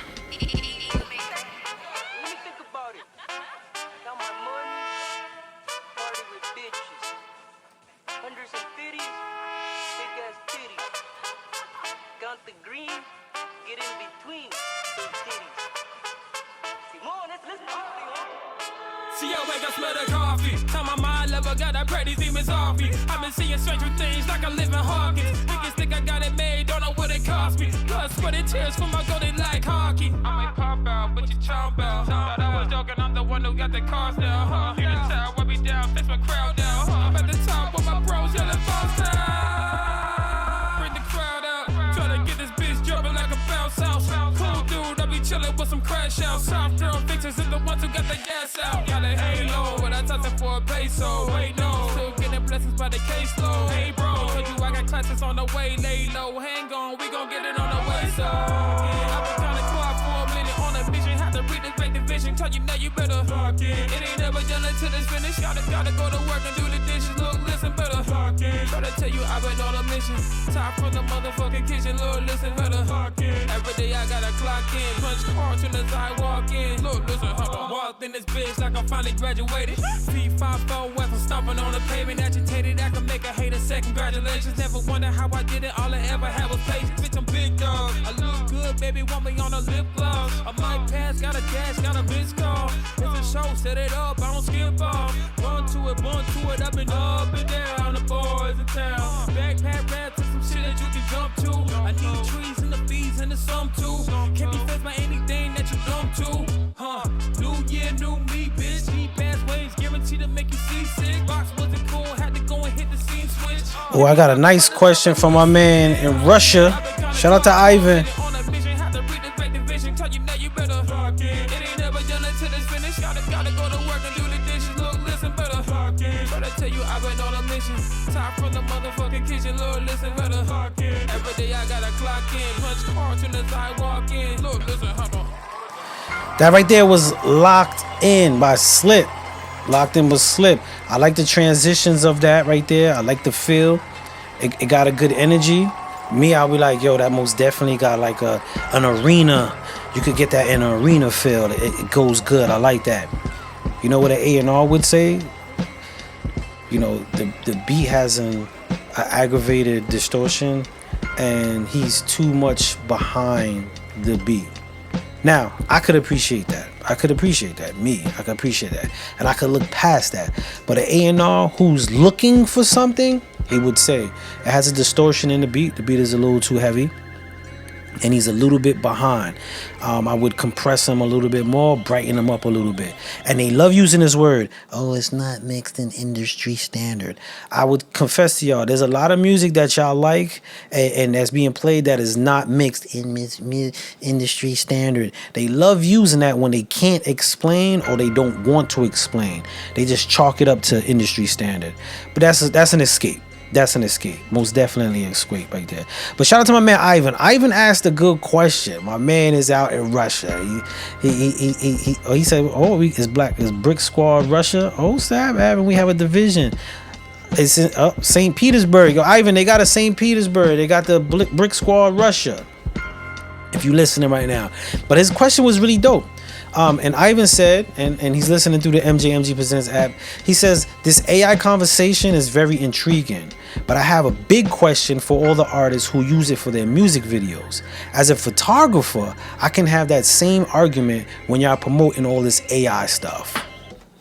See, I wake up, smell the coffee. Tell my mind level, got that pretty demons off me. I've been seeing stranger things like I live in Hawkins. Niggas think I got it made, don't know what it cost me. Blood, sweat, and tears for my golden like hockey. I might pop out, but you chomp out. Thought I was joking, I'm the one who got the cars now, huh? Hear the town, wipe me down, face my crowd now, huh? I'm at the top with my bros yelling false down. Bring the crowd out, try to get this bitch jumping like a bounce house. Cool dude, I be chilling with some crash out. Soft girl fixers and the ones who got the gas out. Got a halo, when I touch it for a peso. Wait, no, still getting blessings by the caseload. Hey, bro, told you I got classes on the way. Lay low, hang on, we gon' get it on the way. So, I've been kinda quiet for a minute on a mission. Have to read this, make the vision. Tell you now you better fuck it. It ain't never done until it's finished. Gotta go to work and do the dishes. Look, listen, better fuck it. Try to tell you I've been on a mission. Top from the motherfucking kitchen. Look, listen, better fuck it. Every day I gotta clock in. Punch hard soon as I walk in. Look, listen, I walked in this bitch like I finally graduated. 3-5-4 West, I'm stomping on the pavement. Agitated, I can make a hater say congratulations. Never wonder how I did it. All I ever had was patience. Bitch, I'm big dog. I look good, baby, want me on a lip gloss. I might pass, got a dash, got a bitch call. It's a show, set it up, I don't skip off. Run to it, I've been up and down. The boys in town. Backpack rats and some shit that you can jump to. I need trees and the bees and the sum too. Can't be faced by anything that you dump to. New year, new me, bitch. Cheap ass waves, guaranteed to make you seasick. Box wasn't cool, had to go and hit the scene switch. Oh, I got a nice question from my man in Russia. Shout out to Ivan. Top from the motherfucking kitchen, Lord, listen, better fuck it. Every day I gotta clock in, punch hard soon as I walk in. Lord, listen, hold on. That right there was Locked In by Slip. Locked In was Slip. I like the transitions of that right there. I like the feel. It got a good energy. Me, I'll be like, yo, that most definitely got like an arena. You could get that in an arena feel. It goes good. I like that. You know what an A&R would say? The beat has an aggravated distortion, and he's too much behind the beat. Now, I could appreciate that. I could appreciate that. And I could look past that. But an A&R who's looking for something, he would say, it has a distortion in the beat. The beat is a little too heavy, and he's a little bit behind. I would compress him a little bit more, brighten him up a little bit. And they love using this word, oh, it's not mixed in industry standard. I would confess to y'all, there's a lot of music that y'all like and that's being played that is not mixed in industry standard. They love using that when they can't explain or they don't want to explain. They just chalk it up to industry standard. But that's an escape. That's an escape. Most definitely an escape right there. But shout out to my man Ivan. Ivan asked a good question. My man is out in Russia. He said, oh, is Brick Squad Russia? Oh, snap, Ivan, we have a division. It's in St. Petersburg. Yo, Ivan, they got a St. Petersburg. They got the Brick Squad Russia. If you listening right now. But his question was really dope. And Ivan said, and he's listening through the MJMG Presents app, he says, this AI conversation is very intriguing, but I have a big question for all the artists who use it for their music videos. As a photographer, I can have that same argument when y'all promoting all this AI stuff.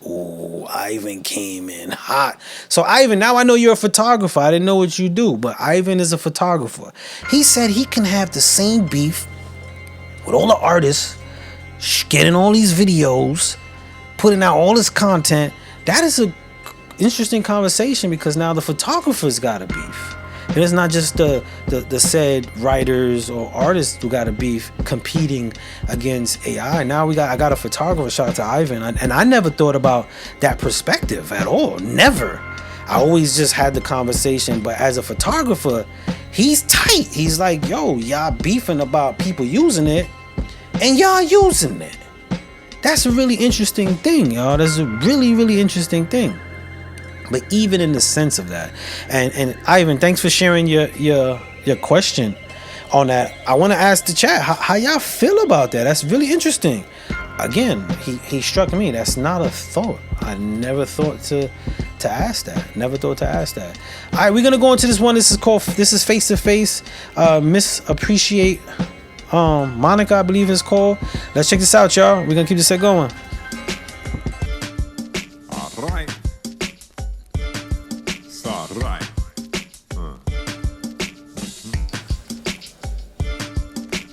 Ooh, Ivan came in hot. So Ivan, now I know you're a photographer. I didn't know what you do, but Ivan is a photographer. He said he can have the same beef with all the artists getting all these videos, putting out all this content. That is a interesting conversation because now the photographers got a beef. And it's not just the said writers or artists who got a beef competing against AI. Now I got a photographer, shout out to Ivan, and I never thought about that perspective at all. Never. I always just had the conversation, but as a photographer, he's tight. He's like, yo, y'all beefing about people using it, and y'all using it. That's a really interesting thing, y'all. That's a really, really interesting thing. But even in the sense of that, and Ivan, thanks for sharing your question on that. I want to ask the chat how y'all feel about that. That's really interesting. Again, he struck me. That's not a thought. I never thought to ask that. Never thought to ask that. All right, we're gonna go into this one. This is face to face. Miss Appreciate Monica, I believe it's called. Let's check this out, y'all. We're gonna keep this set going. All right. It's all right.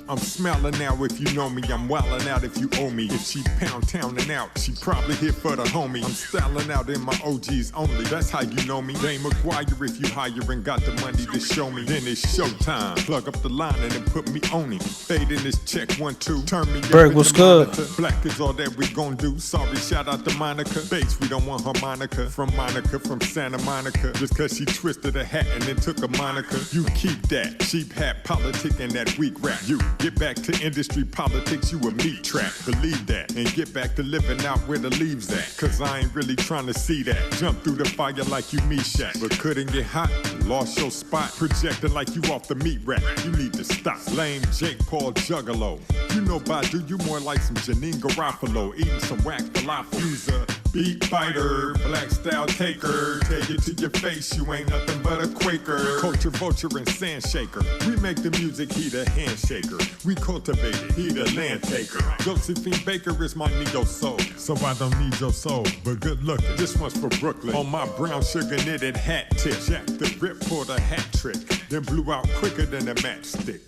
I'm smelling now if you know me. I'm wildin' out if you owe me. If she pound townin' out, she probably here for the homie. I'm styling out in my OGs only. That's how you know me. Dame McGuire if you hiring, got the money to show me. Then it's showtime. Plug up the line and then put me on it. Fade in this check 1 2. Turn me Berg, what's good? Black is all that we gon' do. Sorry, shout out to Monica. Bass, we don't want harmonica. From Monica, from Santa Monica. Just cause she twisted a hat and then took a Monica. You keep that cheap hat politic and that weak rap. You get back to industry politics, you a meat trap. Believe that and get back to living out where the leaves at. Cause I ain't really trying to see that. Jump through the fire like you Meshack, but couldn't get hot. Lost your spot, projecting like you off the meat rack. You need to stop. Lame Jake Paul Juggalo. You know Badu, you more like some Janine Garofalo. Eating some whack falafel. Use a beat fighter, black style taker. Take it to your face, you ain't nothing but a Quaker. Culture vulture and sand shaker. We make the music, he the handshaker. We cultivate it, he the land taker. Josephine Baker is my neo soul. So I don't need your soul, but good looking. This one's for Brooklyn. On my brown sugar knitted hat tip. Jack the Rip for the hat trick. Then blew out quicker than a matchstick.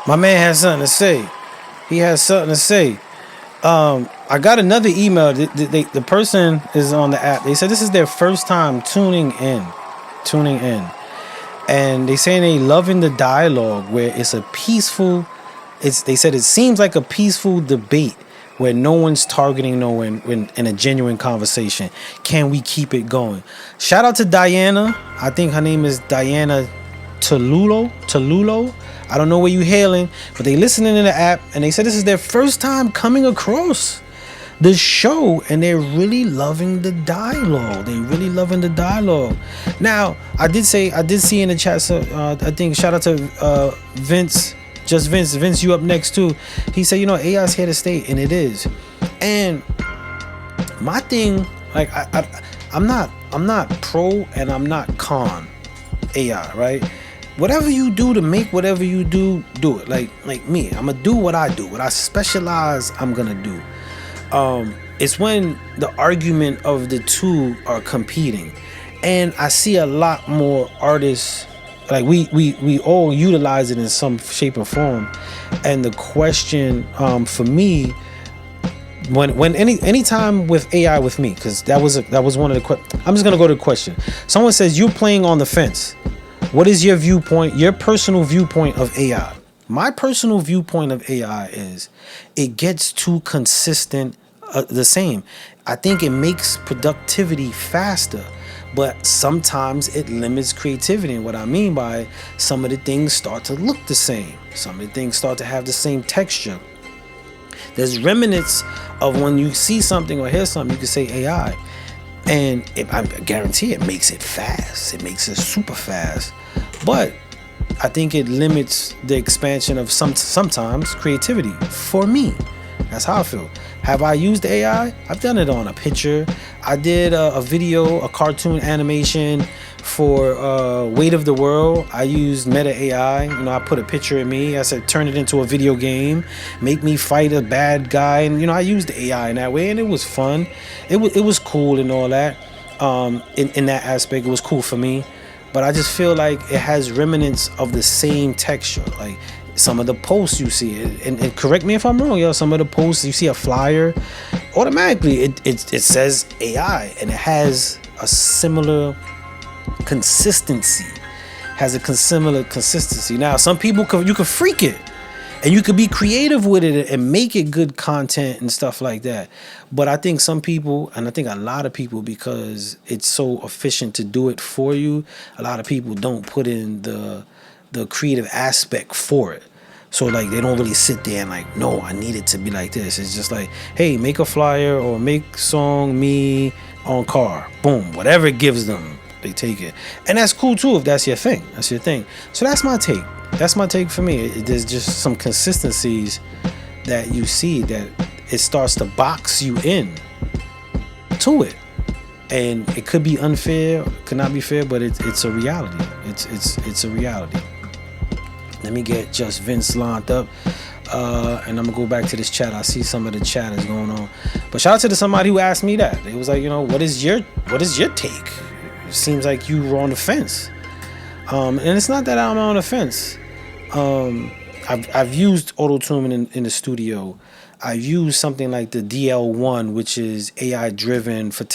My man has something to say. He has something to say. I got another email. The person is on the app. They said this is their first time tuning in. And they saying they loving the dialogue where it's a peaceful, they said it seems like a peaceful debate where no one's targeting no one in a genuine conversation. Can we keep it going? Shout out to Diana. I think her name is Diana Tolulo. I don't know where you hailing, but they listening in the app and they said this is their first time coming across the show and they're really loving the dialogue. Now, I did see in the chat, so I think shout out to Vince, just Vince, you up next too. He said, AI's here to stay, and it is. And my thing, like I'm not pro and I'm not con AI, right? Whatever you do to make whatever you do it. Like me, I'm gonna do what I do. What I specialize, I'm gonna do. It's when the argument of the two are competing, and I see a lot more artists. Like we all utilize it in some shape or form. And the question for me, when any time with AI with me, because that was one of the I'm just gonna go to the question. Someone says you're playing on the fence. What is your viewpoint, your personal viewpoint of AI? My personal viewpoint of AI is it gets too consistent, the same. I think it makes productivity faster, but sometimes it limits creativity. And what I mean by some of the things start to look the same. Some of the things start to have the same texture. There's remnants of when you see something or hear something, you can say AI. And I guarantee it makes it fast. It makes it super fast. But I think it limits the expansion of sometimes creativity for me. That's how I feel. Have I used AI? I've done it on a picture. I did a video, a cartoon animation for Weight of the World. I used Meta AI. I put a picture of me. I said, turn it into a video game. Make me fight a bad guy. And, I used the AI in that way. And it was fun. It was cool and all that. In that aspect, it was cool for me. but I just feel like it has remnants of the same texture. Like some of the posts you see, and correct me if I'm wrong, yo. Some of the posts you see a flyer, automatically it says AI, and it has a similar consistency. Now, some people you could freak it, and you could be creative with it and make it good content and stuff like that. But I think some people, and I think a lot of people, because it's so efficient to do it for you, a lot of people don't put in the creative aspect for it. So like they don't really sit there and like, no, I need it to be like this. It's just like, hey, make a flyer or make song me on car. Boom, whatever it gives them, they take it. And that's cool too if that's your thing. That's your thing. So that's my take. That's my take for me. There's just some consistencies that you see that it starts to box you in to it. And it could be unfair, could not be fair, but it's a reality. It's a reality. Let me get Just Vince lined up, and I'm gonna go back to this chat. I see some of the chat is going on, but shout out to somebody who asked me that. It was like, what is your take? It seems like you were on the fence, and it's not that I'm on the fence. I've used auto-tune in the studio. I've used something like the DL1, which is AI driven for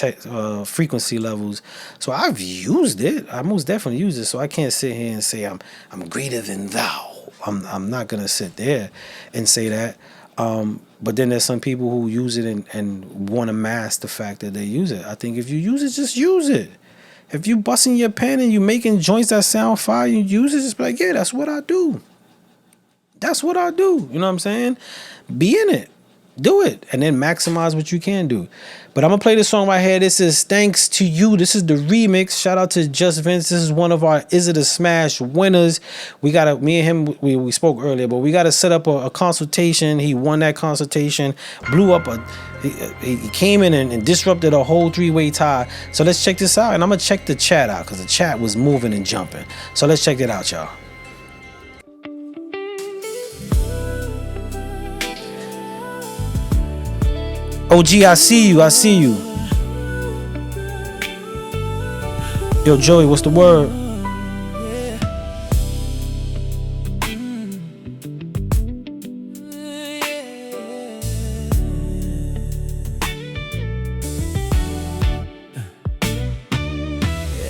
frequency levels. So I've used it. I most definitely use it. So I can't sit here and say I'm greater than thou. I'm not gonna sit there and say that. But then there's some people who use it and want to mask the fact that they use it. I think if you use it, just use it. If you busting your pen and you making joints that sound fire, you use it, just be like, yeah, that's what I do. That's what I do. You know what I'm saying? Be in it. Do it. And then maximize what you can do. But I'm going to play this song right here. This is Thanks to You. This is the remix. Shout out to Just Vince. This is one of our Is It a Smash winners. Me and him, we spoke earlier, but we got to set up a consultation. He won that consultation. Blew up he came in and disrupted a whole three-way tie. So let's check this out. And I'm going to check the chat out because the chat was moving and jumping. So let's check it out, y'all. OG, I see you. Yo, Joey, what's the word?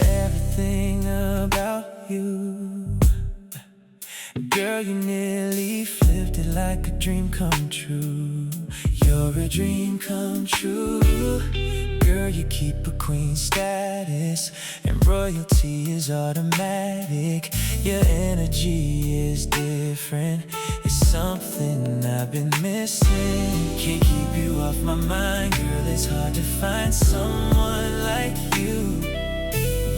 Everything about you, girl, you nearly flipped it like a dream come true. You're a dream come true. Girl, you keep a queen status, and royalty is automatic. Your energy is different. It's something I've been missing. Can't keep you off my mind, girl. It's hard to find someone like you.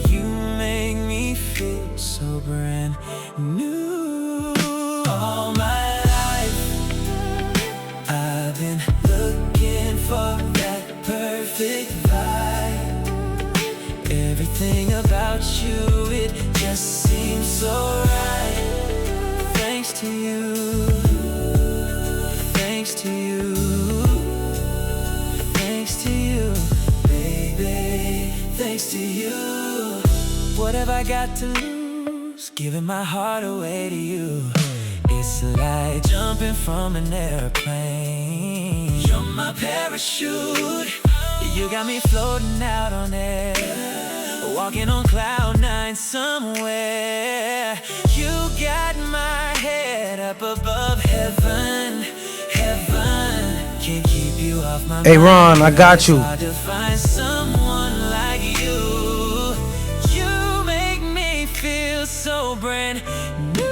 You make me feel so brand new. All my life I've been looking for that perfect vibe. Everything about you, it just seems so right. Thanks to you. Thanks to you. Thanks to you, baby. Thanks to you. What have I got to lose? Giving my heart away to you. It's like jumping from an airplane. You're my parachute. You got me floating out on air, walking on cloud nine somewhere. You got my head up above heaven, heaven. Can't keep you off my mind. Hey Ron, I got you. It's hard to find someone like you. You make me feel so brand new.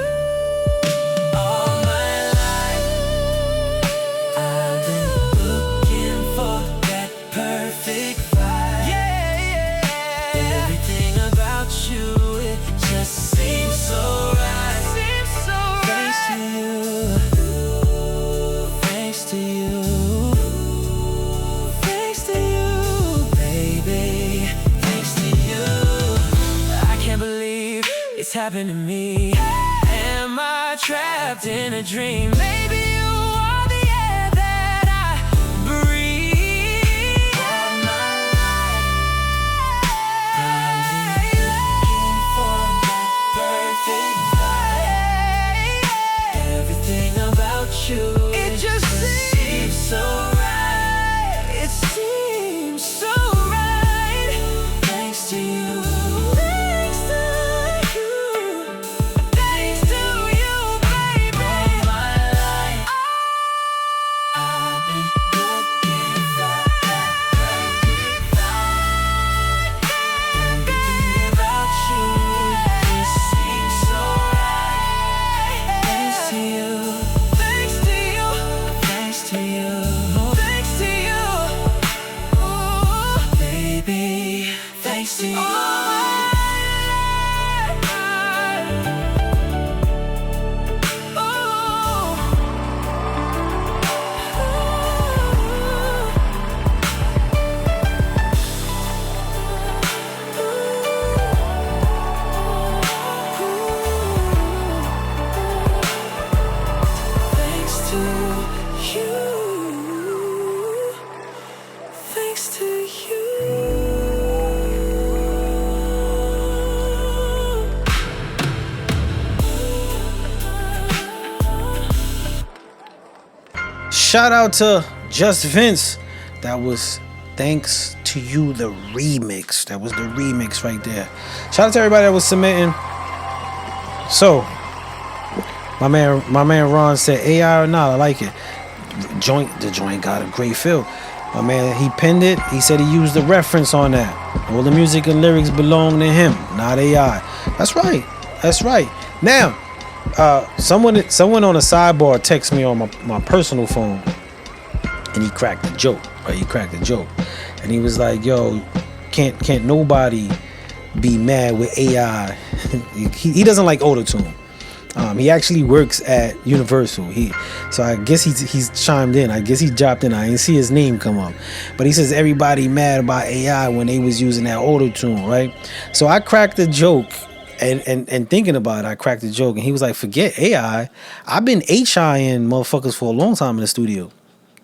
It's happened to me. Am I trapped in a dream? Maybe you are the air that I breathe. All my life I've been looking for shout out to Just Vince. That was Thanks to You, the remix. That was the remix right there. Shout out to everybody that was submitting. So, my man Ron said AI or not, I like it. The joint got a great feel. My man, he pinned it. He said he used the reference on that. All the music and lyrics belong to him, not AI. That's right. That's right. Now, someone on a sidebar texted me on my personal phone, and he cracked a joke. Right? He cracked a joke, and he was like, "Yo, can't nobody be mad with AI?" he doesn't like autotune. He actually works at Universal. So I guess he's chimed in. I guess he dropped in. I didn't see his name come up, but he says everybody mad about AI when they was using that auto-tune, right? So I cracked a joke, and thinking about it, I cracked a joke, and he was like, "Forget AI. I've been HIing motherfuckers for a long time in the studio."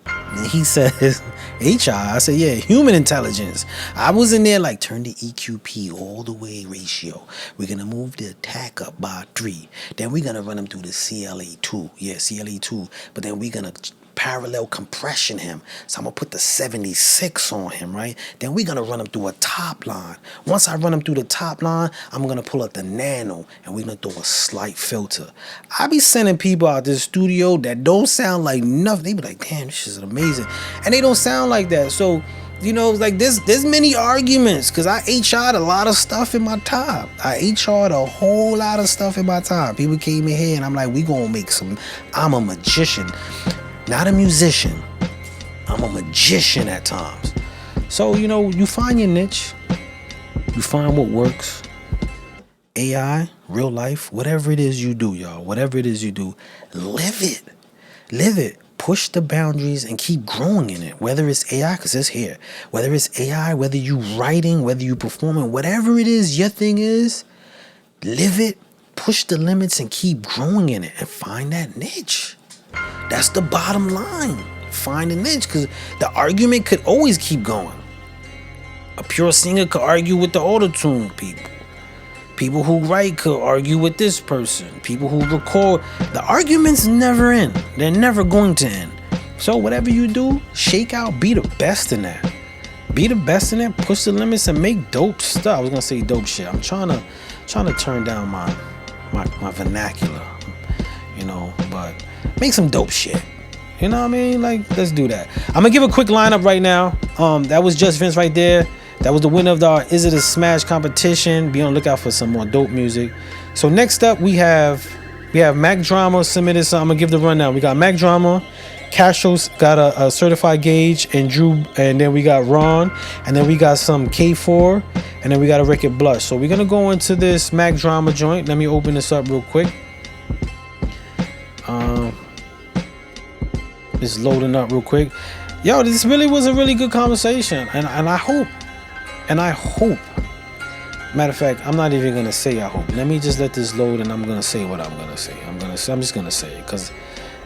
And he says, HI. I said, yeah, human intelligence. I was in there like, turn the EQP all the way ratio. We're going to move the attack up by 3. Then we're going to run him through the CLA2. Yeah, CLA2. But then we're going to parallel compression him. So I'm going to put the 76 on him, right? Then we're going to run him through a top line. Once I run him through the top line, I'm going to pull up the nano, and we're going to throw a slight filter. I be sending people out to the studio that don't sound like nothing. They be like, damn, this is amazing. And they don't sound like that. So, you know, like there's many arguments, because I HR'd a lot of stuff in my time. I HR'd a whole lot of stuff in my time. People came in here and I'm like, we gonna make some, I'm a magician. Not a musician. I'm a magician at times. So, you know, you find your niche. You find what works. AI, real life, whatever it is you do, y'all. Whatever it is you do, live it. Live it. Push the boundaries and keep growing in it. Whether it's AI, because it's here. Whether it's AI, whether you writing, whether you performing, whatever it is your thing is, live it. Push the limits and keep growing in it. And find that niche. That's the bottom line. Find a niche, because the argument could always keep going. A pure singer could argue with the auto-tune people. People who write could argue with this person. People who record. The arguments never end. They're never going to end. So whatever you do, shake out. Be the best in that. Be the best in it. Push the limits and make dope stuff. I was gonna say dope shit. I'm trying to turn down my vernacular. You know, but make some dope shit. You know what I mean? Like, let's do that. I'm gonna give a quick lineup right now. That was Just Vince right there. That was the winner of the Is It a Smash competition. Be on the lookout for some more dope music. So next up we have Mac Drama submitted some. I'm gonna give the rundown. We got Mac Drama, Castro's got a certified gauge, and Drew, and then we got Ron, and then we got some K4, and then we got a record Blush. So we're gonna go into this Mac Drama joint. Let me open this up real quick. It's loading up real quick. Yo, this really was a really good conversation, and I hope, matter of fact, I'm not even gonna say I hope. Let me just let this load, and I'm gonna say what I'm gonna say. I'm just gonna say it, because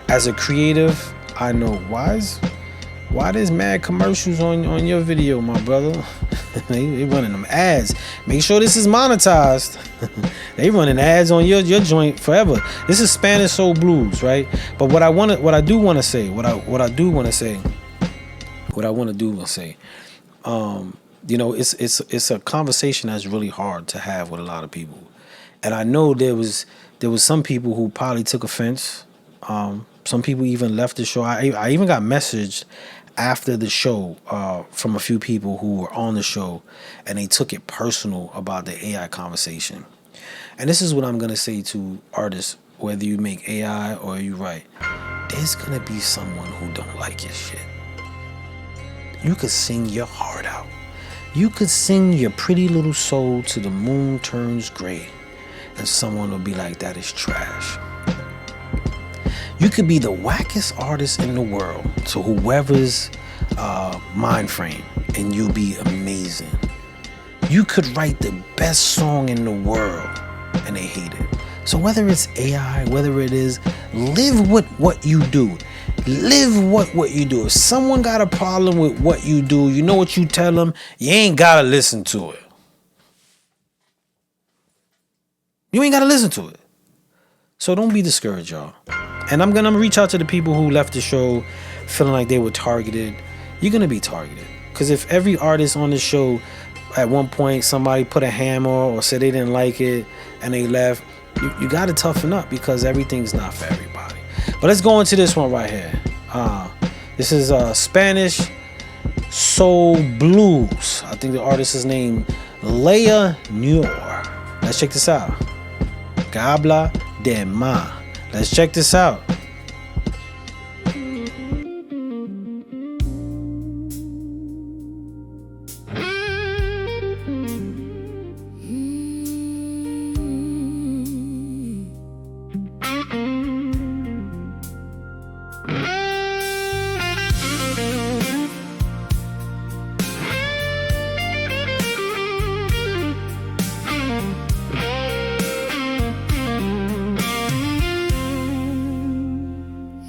as a creative, I know why there's mad commercials on your video, my brother. they running them ads. Make sure this is monetized. They running ads on your joint forever. This is Spanish Soul Blues, right? But what I do want to say, you know, it's a conversation that's really hard to have with a lot of people, and I know there was some people who probably took offense. Some people even left the show. I even got messaged after the show from a few people who were on the show, and they took it personal about the AI conversation. And this is what I'm gonna say to artists, whether you make AI or you write, there's gonna be someone who don't like your shit. You could sing your heart out. You could sing your pretty little soul to the moon turns gray, and someone will be like, that is trash. You could be the wackest artist in the world to whoever's mind frame, and you'll be amazing. You could write the best song in the world, and they hate it. So whether it's AI, whether it is, live with what you do. Live what you do. If someone got a problem with what you do, you know what you tell them? You ain't gotta listen to it. You ain't gotta listen to it. So don't be discouraged, y'all. And I'm gonna reach out to the people who left the show feeling like they were targeted. You're gonna be targeted. Because if every artist on the show at one point somebody put a hammer or said they didn't like it and they left, you gotta toughen up because everything's not for everybody. But let's go into this one right here. This is Spanish Soul Blues. I think the artist is named Leia Noor. Let's check this out. Que habla de ma. Let's check this out.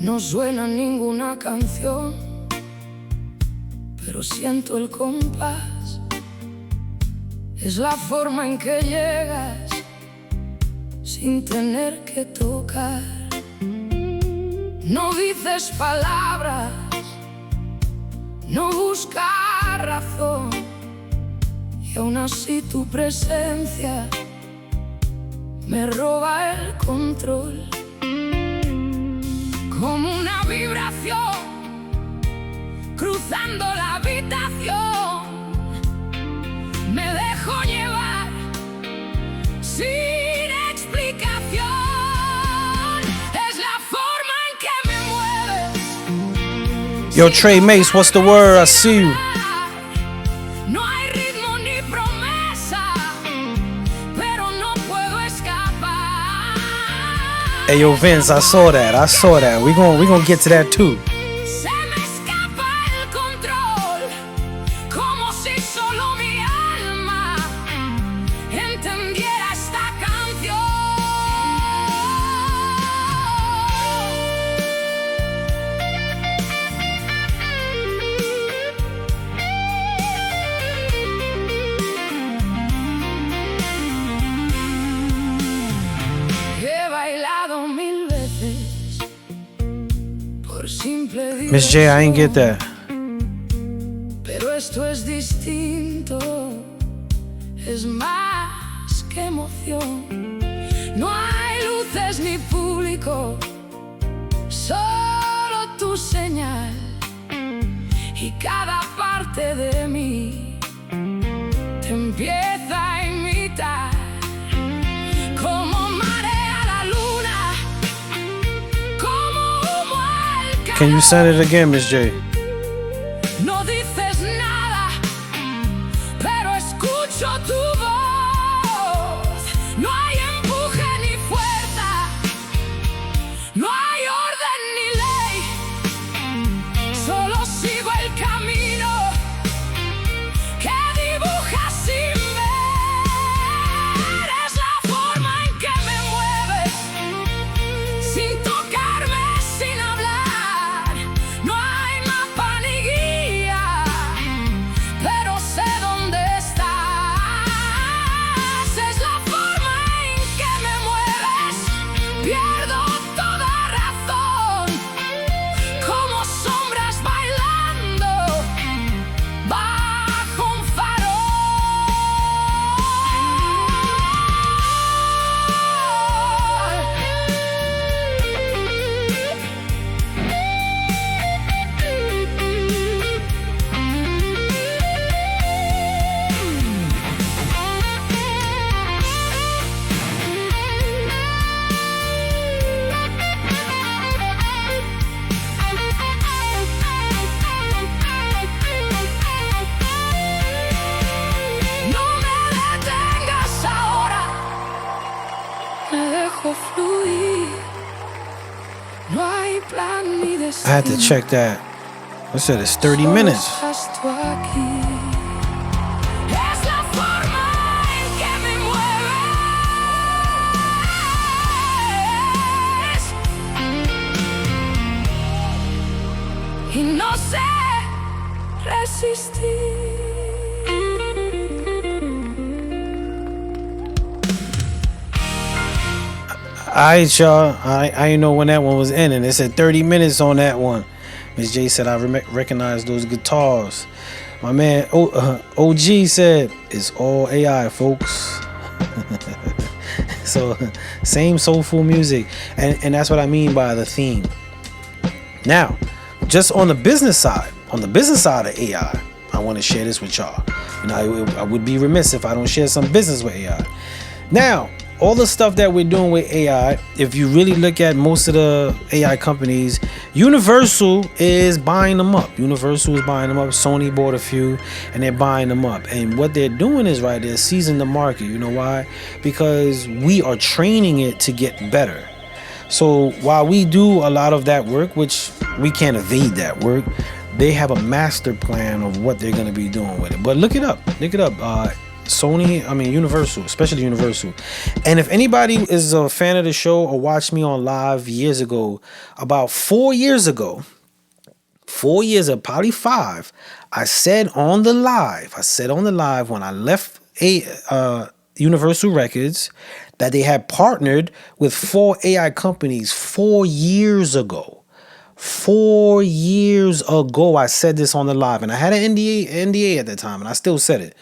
No suena ninguna canción, pero siento el compás. Es la forma en que llegas sin tener que tocar. No dices palabras, no buscas razón, y aún así tu presencia me roba el control. Como una vibración cruzando la habitación, me dejo llevar sin explicación. Es la forma en que me mueves. Yo, Trey Mace, what's the word? I see you. No hay ritmo ni promesa, pero no puedo escapar. Hey, yo, Vince, I saw that. We gonna get to that too. Se me escapa el control, como si solo mi alma entendiera esta canción. He bailado 1000 veces por simple Miss J, I ain't get that. pero esto es distinto, es más que emoción. No hay luces ni público, solo tu señal, y cada parte de mí te empieza a imitar. Como marea la luna, como humo al Can you send it again, Miss J? no dices nada, pero escucho tu voz. No hay empuje ni fuerza, no hay orden ni ley. Solo sigo el camino que dibujas sin ver. Es la forma en que me mueves, sin tocarme, sin hablar. No hay mapa ni guía, pero sé dónde estás. Es la forma en que me mueves, pierdo toda razón, como sombras bailando bajo un No me detengas ahora, me dejo fluir. No hay plan ni destino. I had to check that. I said it's 30 minutes. Solo estás tú aquí. Es la forma en que me mueves, y no sé resistir. Alright, y'all. I didn't know when that one was ending. It said 30 minutes on that one. Miss J said I recognize those guitars. My man OG said it's all AI, folks. So same soulful music, and that's what I mean by the theme. Now, just on the business side of AI, I want to share this with y'all. You know, I would be remiss if I don't share some business with AI. Now, all the stuff that we're doing with AI, if you really look at most of the AI companies, Universal is buying them up. Sony bought a few, and they're buying them up. And what they're doing is they're seizing the market. You know why? Because we are training it to get better. So while we do a lot of that work, which we can't evade that work, they have a master plan of what they're going to be doing with it. But look it up. Universal, especially Universal. And if anybody is a fan of the show or watched me on live years ago, about 4 years ago, probably 5, I said on the live when I left Universal Records that they had partnered with 4 AI companies 4 years ago. 4 years ago, I said this on the live, and I had an NDA at the time, and I still said it.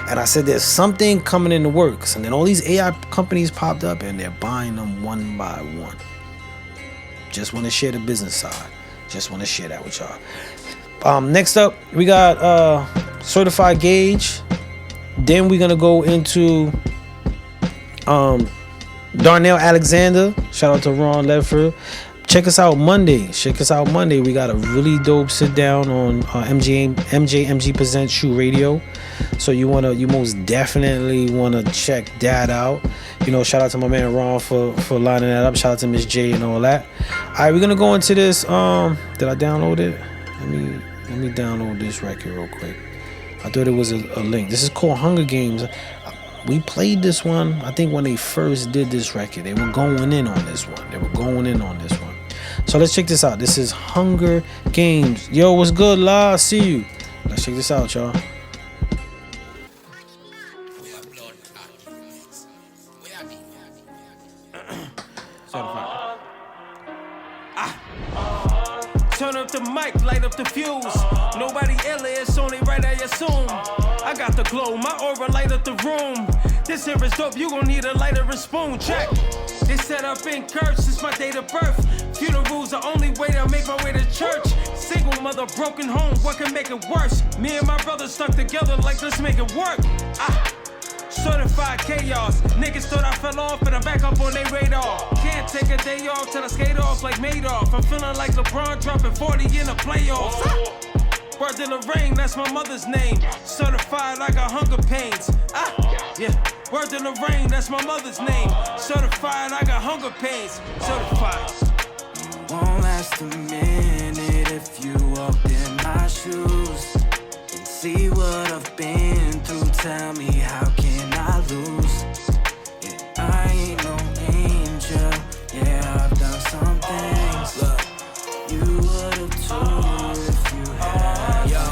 And I said there's something coming in the works, and then all these AI companies popped up, and they're buying them one by one. Just want to share the business side. Just want to share that with y'all. Next up, we got Certified Gauge. Then we're gonna go into Darnell Alexander. Shout out to Ron Ledford. Check us out Monday. We got a really dope sit down on MJMG Presents Shoe Radio. So you most definitely wanna check that out. You know, shout out to my man Ron for lining that up. Shout out to Miss J and all that. Alright, we're gonna go into this. Did I download it? Let me download this record real quick. I thought it was a link. This is called Hunger Games. We played this one, I think, when they first did this record. They were going in on this one. So let's check this out. This is Hunger Games. Yo, what's good, La? I see you. Let's check this out, y'all. Turn up the mic, light up the fuse. Nobody iller, it's only right I assume. I got the glow, my aura light up the room. This here is dope, you gon' need a lighter and spoon. Check. They set up in curse since my date of birth. Funerals the only way to make my way to church. Single mother, broken home, what can make it worse? Me and my brother stuck together like let's make it work. Certified chaos. Niggas thought I fell off and I'm back up on their radar. Can't take a day off till I skate off like Madoff. I'm feeling like LeBron dropping 40 in the playoffs. Word to Lorraine, that's my mother's name. Certified, I got hunger pains. Yeah. Word to Lorraine, that's my mother's name. Certified, I got hunger pains. Certified. You won't last a minute if you walked in my shoes and see what I've been through. Tell me, how can I lose? Yeah, I ain't no angel. Yeah, I've done some things. Look, you would've too if you had. Yo,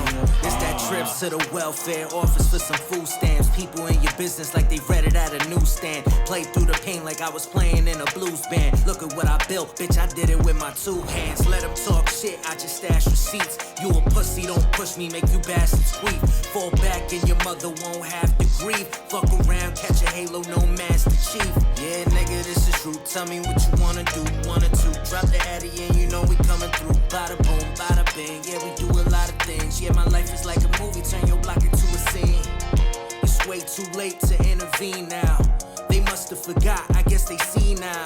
it's that trips to the welfare office for some food stamps. People in your business like they read it at a newsstand. Played through the pain like I was playing in a blues band. Look at what I built, bitch, I did it with my 2 hands. Let them talk shit, I just stash receipts. You a pussy, don't push me, make you bastards squeak. Fall back and your mother won't have to grieve. Fuck around, catch a halo, no master chief. Yeah, nigga, this is true. Tell me what you wanna do, 1 or 2. Drop the Addy and you know we coming through. Bada boom, bada bing, yeah, we do a lot of things. Yeah, my life is like a movie, turn your block into a scene. It's way too late to intervene now. They must have forgot, I guess they see now.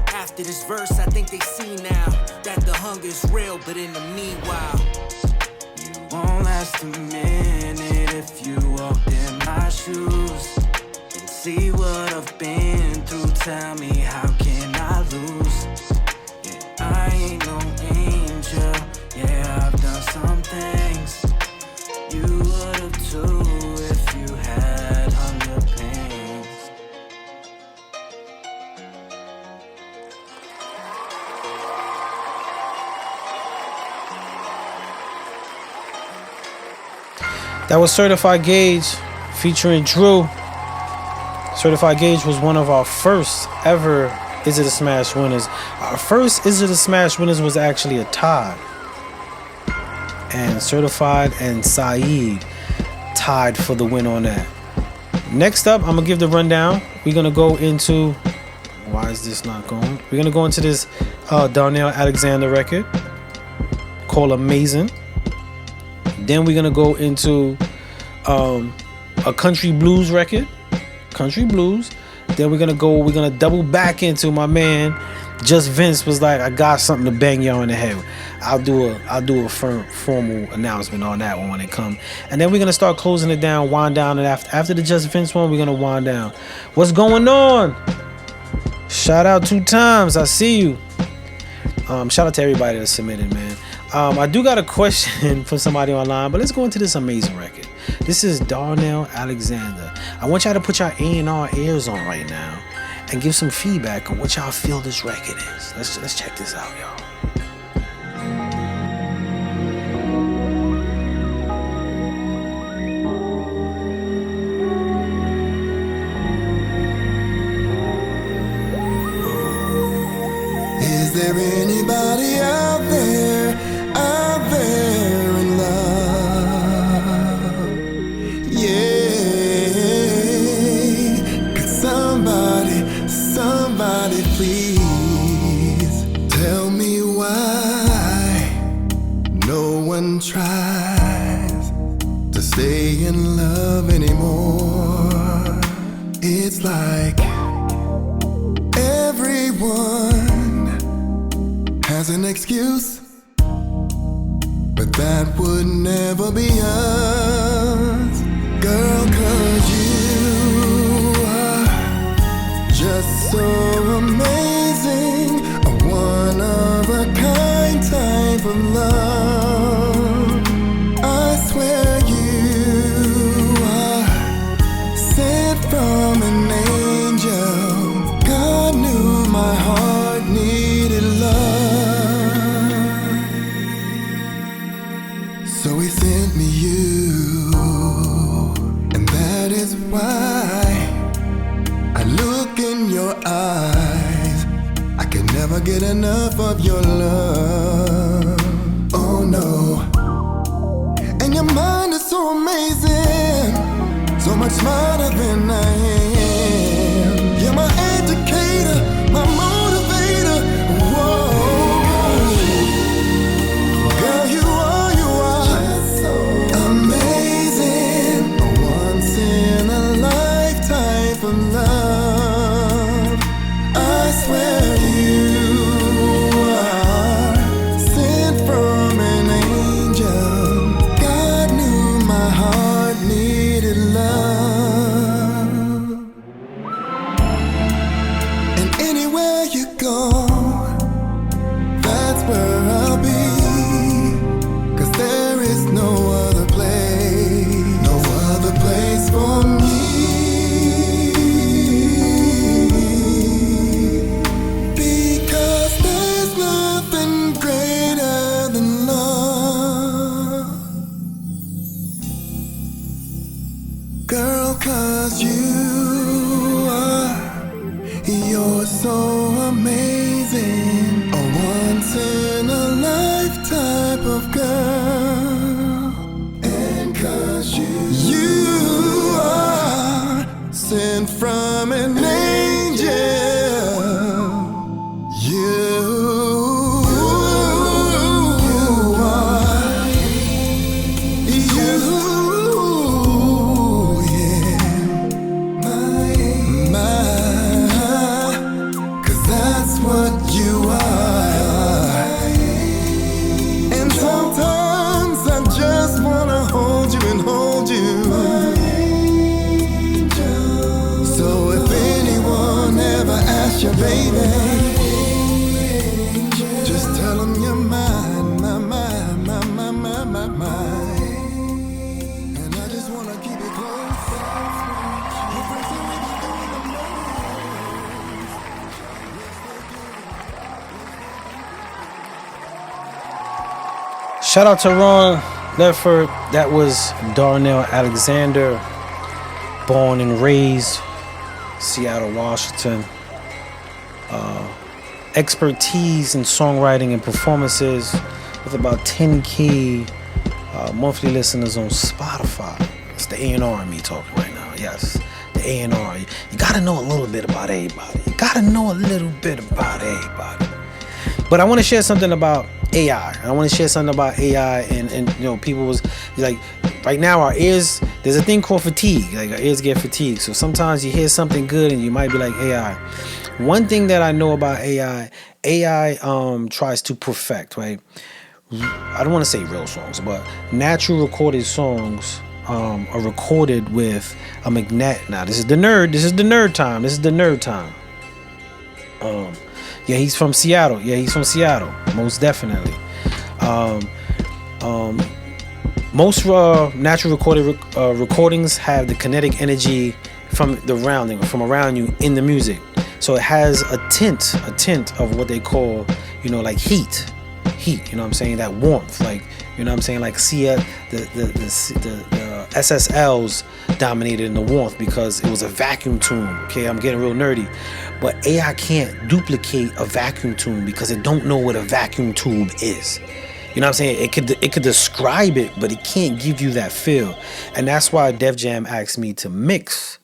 After this verse, I think they see now that the hunger's real, but in the meanwhile, you won't last a minute if you walked in my shoes and see what I've been through. Tell me, how can I lose? Yeah, I ain't no angel. Yeah, I've done some things. You would've too if you had hunger pains. That was Certified Gauge featuring Drew. Certified Gauge was one of our first ever Is It a Smash Winners. Our first Is It a Smash Winners was actually a tie. And Certified and Saeed tied for the win on that. Next up, I'm going to give the rundown. We're going to go into... Why is this not going? We're going to go into this Darnell Alexander record called Amazing. Then we're going to go into a country blues record. Country blues. Then we're going to double back into my man Just Vince was like, I got something to bang y'all in the head. I'll do a formal announcement on that one when it comes. And then we're going to start closing it down, wind down. And after the Just Vince one, we're going to wind down. What's going on? Shout out 2 times. I see you. Shout out to everybody that submitted, man. I do got a question from somebody online, but let's go into this amazing record. This is Darnell Alexander. I want y'all to put your A&R ears on right now and give some feedback on what y'all feel this record is. Let's check this out, y'all. Is there anybody out there in love? Yeah. Could somebody please tell me why no one tries to stay in love anymore? It's like everyone has an excuse, but that would never be us, girl, 'cause you are just so amazing, a one-of-a-kind type of love. I swear you are sent from an angel. God knew my heart needed love, so he sent me you, and that is why I look in your eyes. I can never get enough of your love. Oh no. And your mind is so amazing, so much smarter than I am. You're my educator, my motivator. Whoa. Girl, you are just so amazing. A once in a lifetime of love. I swear you are sent from an angel. God knew my heart needed love. And anywhere you go, that's where I'll be. 'Cause there is no other place for me. Because there's nothing greater than love, girl, 'cause you're so amazing, a once in a lifetime of girl. And 'cause you are sent from an angel. You are, yeah, 'cause that's what you are. And sometimes I just wanna hold you and hold you. So if anyone ever asks you, baby, just tell them you're mine, my mind. And I just wanna keep it close. Everything we be doing the most. Shout out to Ron Ledford. That was Darnell Alexander, born and raised Seattle, Washington. expertise in songwriting and performances with about 10K monthly listeners on Spotify. It's the A&R in me talking right now. Yes, the A&R. You gotta know a little bit about everybody. But I want to share something about AI. I want to share something about AI and you know, people was like, right now our ears, there's a thing called fatigue. Like our ears get fatigued. So sometimes you hear something good and you might be like AI. One thing that I know about AI tries to perfect, right? I don't want to say real songs, but natural recorded songs are recorded with a magnet. Now this is the nerd time. Yeah, he's from Seattle. Most definitely. Most natural recorded recordings have the kinetic energy from around you in the music. So it has a tint of what they call, you know, like heat, you know what I'm saying, that warmth, like, you know what I'm saying, like see the SSLs dominated in the warmth because it was a vacuum tune. Okay, I'm getting real nerdy, but AI can't duplicate a vacuum tune because it don't know what a vacuum tube is. You know what I'm saying? It could describe it, but it can't give you that feel. And that's why Def Jam asked me to mix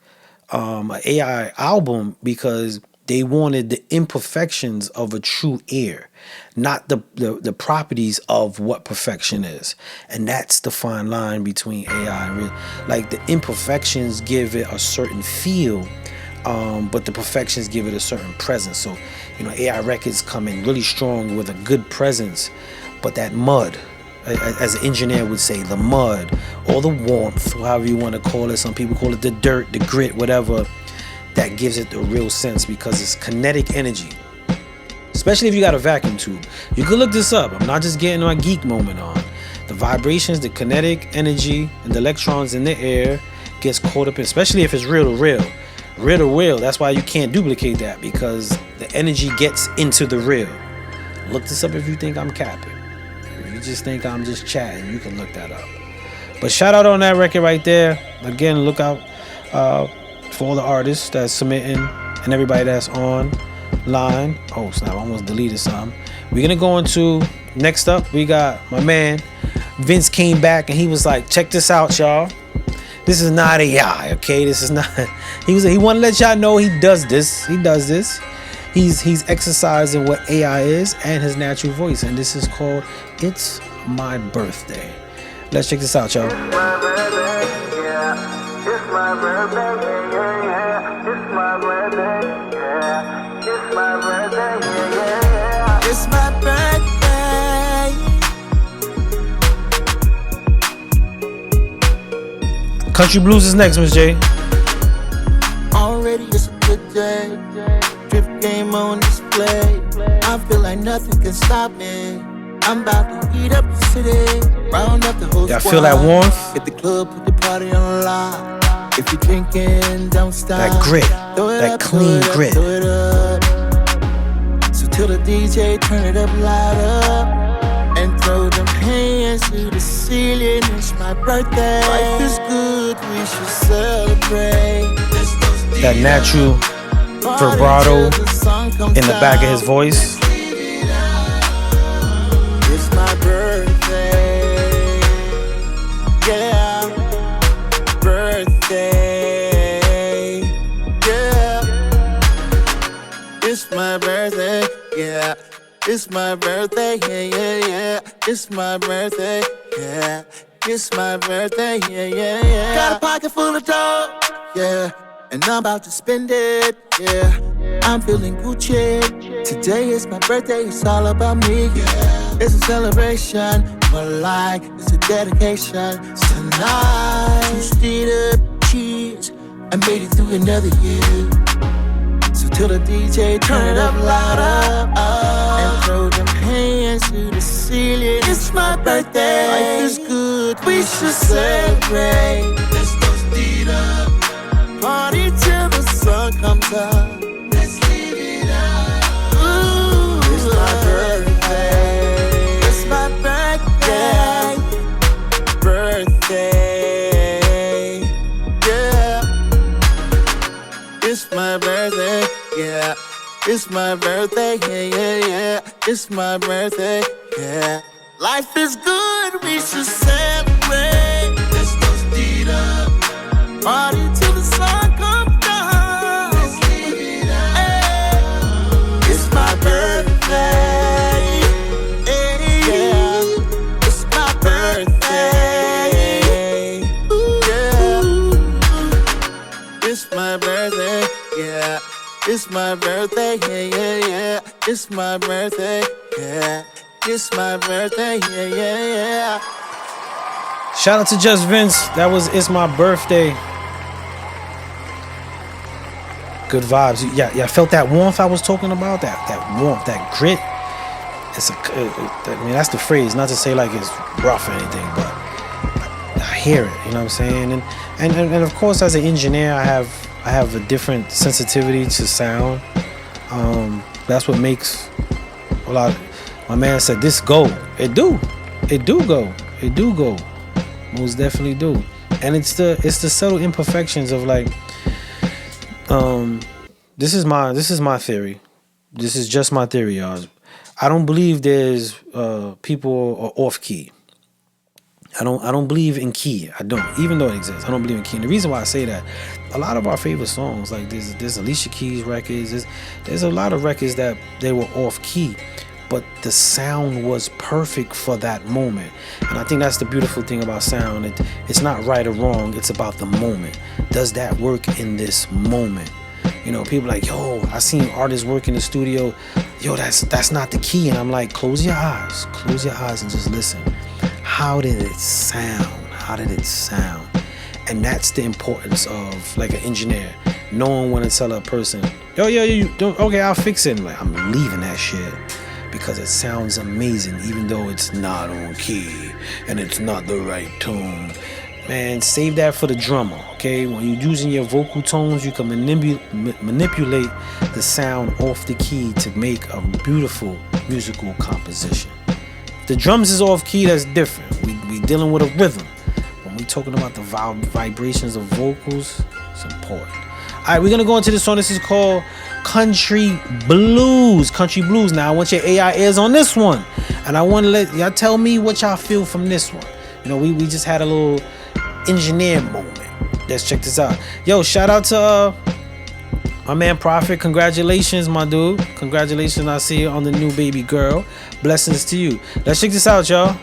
an AI album, because they wanted the imperfections of a true ear, not the properties of what perfection is. And that's the fine line between AI and real. Like the imperfections give it a certain feel, but the perfections give it a certain presence. So, you know, AI records come in really strong with a good presence, but that mud, as an engineer would say, the mud or the warmth, however you want to call it, some people call it the dirt, the grit, whatever, that gives it the real sense because it's kinetic energy. Especially if you got a vacuum tube. You can look this up. I'm not just getting my geek moment on. The vibrations, the kinetic energy, and the electrons in the air gets caught up in, especially if it's real to real. That's why you can't duplicate that, because the energy gets into the real. Look this up if you think I'm capping. If you just think I'm just chatting, you can look that up. But shout out on that record right there. Again, look out for all the artists that's submitting and everybody that's online. Oh snap, I almost deleted something. We're gonna go into, next up we got my man Vince. Came back and he was like, check this out, y'all. This is not AI, okay? This is not. He wanted to let y'all know he does this. He's exercising what AI is and his natural voice, and this is called It's My Birthday. Let's check this out, y'all. It's my birthday, yeah. It's my birthday, yeah. It's my birthday, yeah. It's my birthday, yeah. It's my birthday. Country blues is next, Miss J. Already it's a good day. Drift game on display. I feel like nothing can stop me. I'm about to heat up the city, round up the whole squad. Y'all feel that warmth? Hit the club, put the party on lock. If you're drinking, don't stop. That grit, that clean grit. Throw it up. So till the DJ turn it up louder and throw them hands to the ceiling. It's my birthday. Life is good, we should celebrate. That natural vibrato in the back of his voice. It's my birthday, yeah, birthday, yeah. It's my birthday, yeah. It's my birthday, yeah. It's my birthday, yeah. It's my birthday, yeah. Got a pocket full of dough, yeah, and I'm about to spend it, yeah. I'm feeling Gucci. Today is my birthday, it's all about me, yeah. It's a celebration, but like it's a dedication. Tonight, toasted up cheese, I made it through another year. So till the DJ turn it up louder and throw them hands to the ceiling. It's my birthday, life is good, we should celebrate. Let's toast it up, party till the sun comes up. Let's live it up. Ooh, it's my birthday. It's my birthday. Birthday. Yeah. It's my birthday. Yeah. It's my birthday, yeah, yeah, yeah. It's my birthday, yeah. Life is good, we should celebrate. Let's just eat up. Party till the sun comes down. Let's live it up. Hey, it's my birthday. Hey, yeah. It's my birthday. Ooh, yeah. It's my birthday, yeah. It's my birthday, yeah, yeah, yeah. It's my birthday, yeah. It's my birthday, yeah, yeah, yeah. Shout out to Just Vince. That was It's My Birthday. Good vibes. Yeah, felt that warmth I was talking about. That warmth, that grit. It's I mean, that's the phrase. Not to say like it's rough or anything, but I hear it. You know what I'm saying? And of course, as an engineer, I have a different sensitivity to sound. That's what makes a lot. My man said, "This go." It do go. Most definitely do. And it's the subtle imperfections of like, this is my theory. This is just my theory, y'all. I don't believe there's people are off key. I don't believe in key. I don't, even though it exists. I don't believe in key. And the reason why I say that, a lot of our favorite songs, like there's Alicia Keys records, there's a lot of records that they were off key, but the sound was perfect for that moment. And I think that's the beautiful thing about sound. It's not right or wrong. It's about the moment. Does that work in this moment? You know, people like, yo, I seen artists work in the studio. Yo, that's not the key. And I'm like, close your eyes and just listen. How did it sound? And that's the importance of like an engineer, knowing when to tell a person, yo, you don't, okay, I'll fix it. Like, I'm leaving that shit because it sounds amazing, even though it's not on key and it's not the right tone. Man, save that for the drummer, okay? When you're using your vocal tones, you can manipulate the sound off the key to make a beautiful musical composition. If the drums is off key, that's different. We dealing with a rhythm. When we talking about the vibrations of vocals, it's important. All right, we're gonna go into this song. This is called Country Blues. Now, I want your AI ears on this one, and I want to let y'all tell me what y'all feel from this one. You know, we just had a little engineer moment. Let's check this out. Yo, shout out to my man Prophet. Congratulations, my dude. Congratulations, I see you on the new baby girl. Blessings to you. Let's check this out, y'all.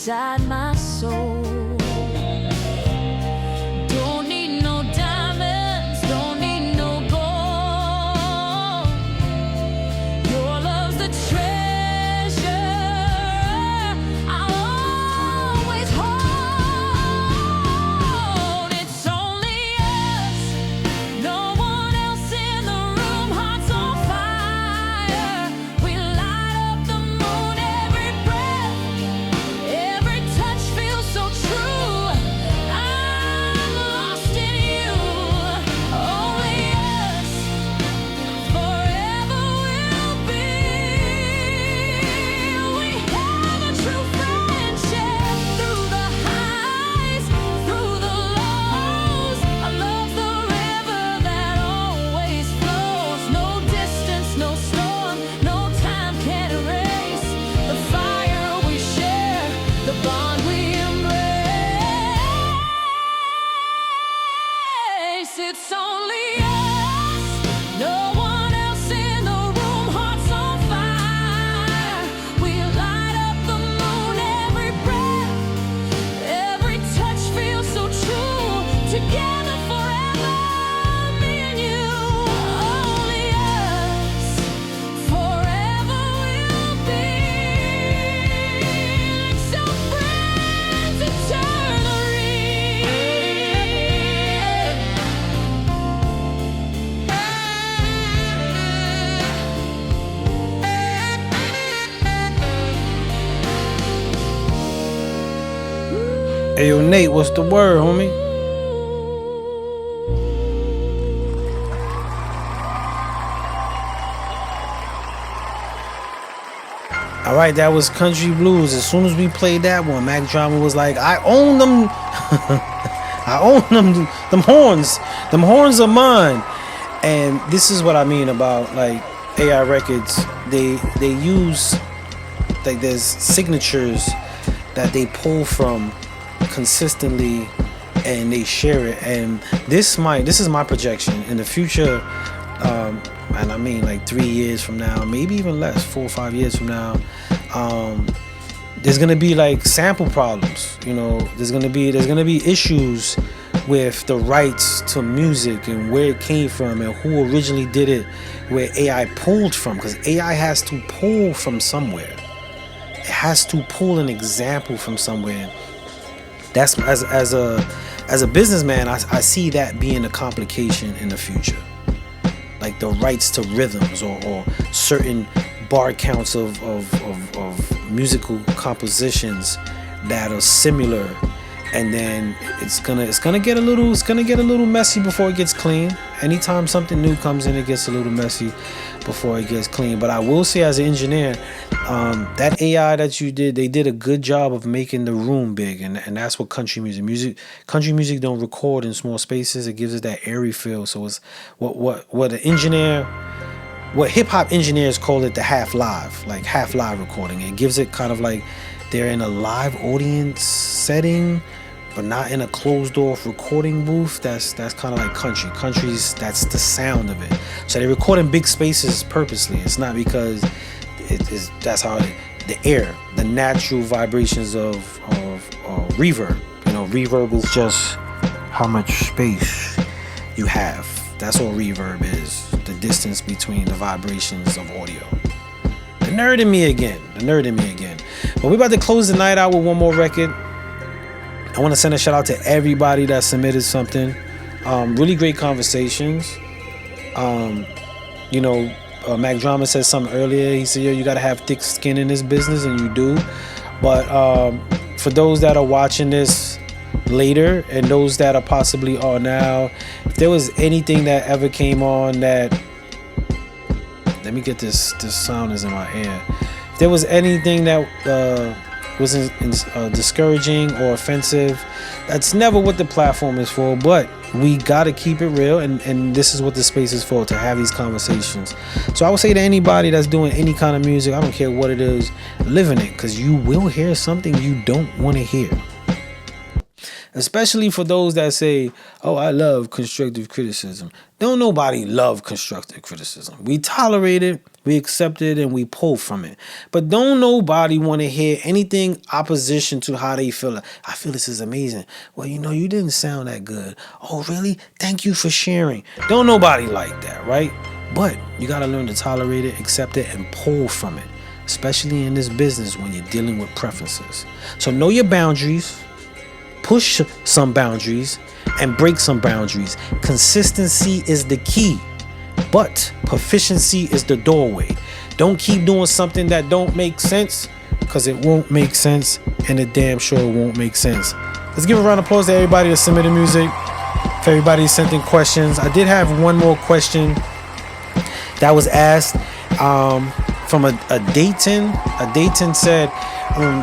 Inside my soul. Don't need no diamonds, don't need no gold. Your love's the treasure I'll always hold. It's only us, no one else in the room. Hearts on fire, we light up the moon. Every breath, every touch feels so true. Hey, yo, Nate, what's the word, homie? All right, that was Country Blues. As soon as we played that one, Mac Drama was like, I own them. I own them horns. Them horns are mine. And this is what I mean about like AI records. They use like there's signatures that they pull from consistently and they share it. And this is my projection in the future. And I mean like 3 years from now, maybe even less, 4 or 5 years from now, there's gonna be like sample problems. You know, there's gonna be issues with the rights to music and where it came from and who originally did it, where AI pulled from, because AI has to pull from somewhere. It has to pull an example from somewhere. That's as a businessman, I see that being a complication in the future. Like the rights to rhythms or certain bar counts of musical compositions that are similar, and then it's gonna get a little messy before it gets clean. Anytime something new comes in, it gets a little messy before it gets clean. But I will say, as an engineer, that AI that you did, they did a good job of making the room big, and that's what country music don't record in small spaces. It gives it that airy feel. So it's what an engineer, what hip hop engineers call it, the half live recording. It gives it kind of like they're in a live audience setting, but not in a closed off recording booth. That's kind of like country's, that's the sound of it. So they record in big spaces purposely. It's not because that's how the air, the natural vibrations of reverb. You know, reverb is just how much space you have. That's all reverb is, the distance between the vibrations of audio. The nerd in me again. But we're about to close the night out with one more record. I want to send a shout out to everybody that submitted something. Really great conversations. Mac Drama said something earlier. He said, yo, you got to have thick skin in this business, and you do. But for those that are watching this later and those that are possibly are now, if there was anything that ever came on that, let me get this sound is in my ear. If there was anything that was discouraging or offensive, that's never what the platform is for. But we gotta keep it real, and this is what the space is for, to have these conversations. So I would say to anybody that's doing any kind of music, I don't care what it is, live in it, because you will hear something you don't want to hear. Especially for those that say, oh, I love constructive criticism. Don't nobody love constructive criticism. We tolerate it, we accept it, and we pull from it. But don't nobody want to hear anything opposition to how they feel. I feel this is amazing. Well, you didn't sound that good. Oh, really? Thank you for sharing. Don't nobody like that, right? But you got to learn to tolerate it, accept it, and pull from it. Especially in this business when you're dealing with preferences. So know your boundaries. Push some boundaries and break some boundaries. Consistency is the key, but proficiency is the doorway. Don't keep doing something that don't make sense, because it won't make sense, and it damn sure won't make sense. Let's give a round of applause to everybody that submitted music, for everybody who sent in questions. I did have one more question that was asked from a Dayton. A Dayton said,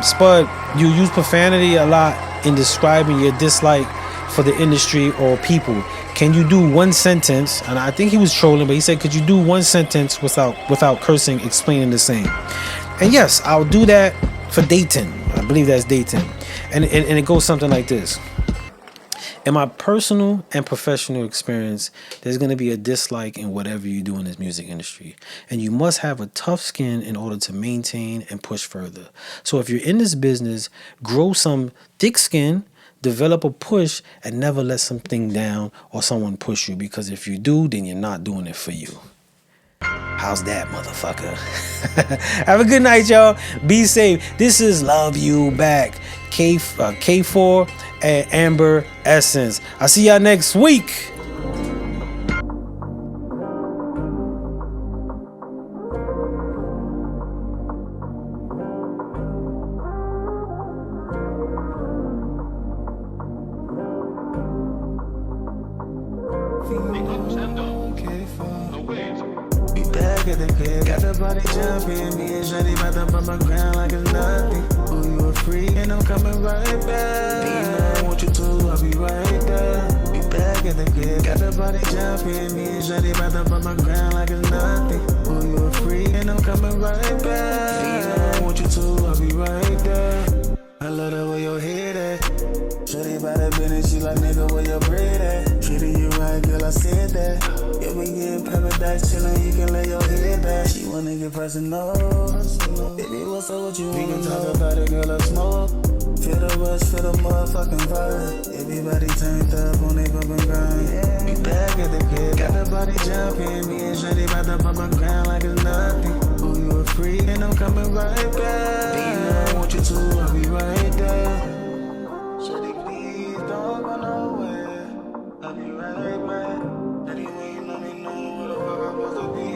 Spud, you use profanity a lot in describing your dislike for the industry or people. Can you do one sentence? And I think he was trolling, but he said, could you do one sentence without cursing, explaining the same? And yes, I'll do that for Dayton. I believe that's Dayton. And it goes something like this. In my personal and professional experience, there's going to be a dislike in whatever you do in this music industry. And you must have a tough skin in order to maintain and push further. So if you're in this business, grow some thick skin, develop a push, and never let something down or someone push you. Because if you do, then you're not doing it for you. How's that, motherfucker? Have a good night, y'all. Be safe. This is Love You Back. K4 and Amber Essence. I'll see y'all next week. back at the crib, got the body jumping. Me and Shawty bout to bump my ground like it's nothing. Oh, you a freak, and I'm coming right back. You know I want you to, I'll be right there. We back at the crib, got the body jumping. Me and Shawty bout to bump my ground like it's nothing. Oh, you a freak, and I'm coming right back. You know I want you to, I'll be right there. I love the way your head at. Shorty by the business, she like, nigga, where your bread at? Treating you right, girl, I said that. If we get paradise chillin', you can lay your head back. She wanna get personal. Baby, what's up with you? We can talk about it, girl, I smoke. Feel the rush, feel the motherfucking vibe. Everybody turned up on they bump and grind. We back at the crib, got the body jumping. Me and Shorty bout to bump and grind like it's nothing. Ooh, you a freak, and I'm coming right back. You know I want you to, I'll be right there. Shawty, please don't go nowhere. I'll be right back. Daddy, when you let me know what the fuck I'm supposed to be.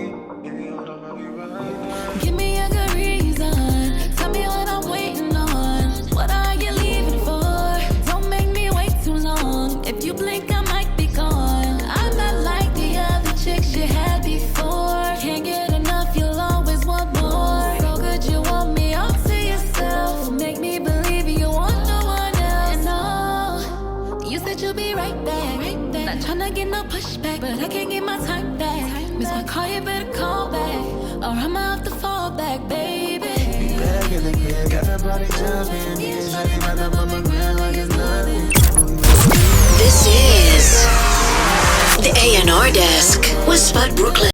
Give me all up, I'll be right back. Give me a good reason. Tell me what I'm waiting on. What are you leaving for? Don't make me wait too long. If you blink, I might be gone. I'm not like the other chicks you had before. Can't get enough, you'll always want more. So good you want me all to yourself. Make me believe you want no one else. And no, you said you'll be right back. Not tryna get no pushback, but I can't get my time back. Miss my call, you better call back, or I'ma have to fall back, baby. We back in the crib, got the body jumping. Me and Shawty bout to bump my ground like it's nothing. This is the A&R Desk with Spud Brooklyn.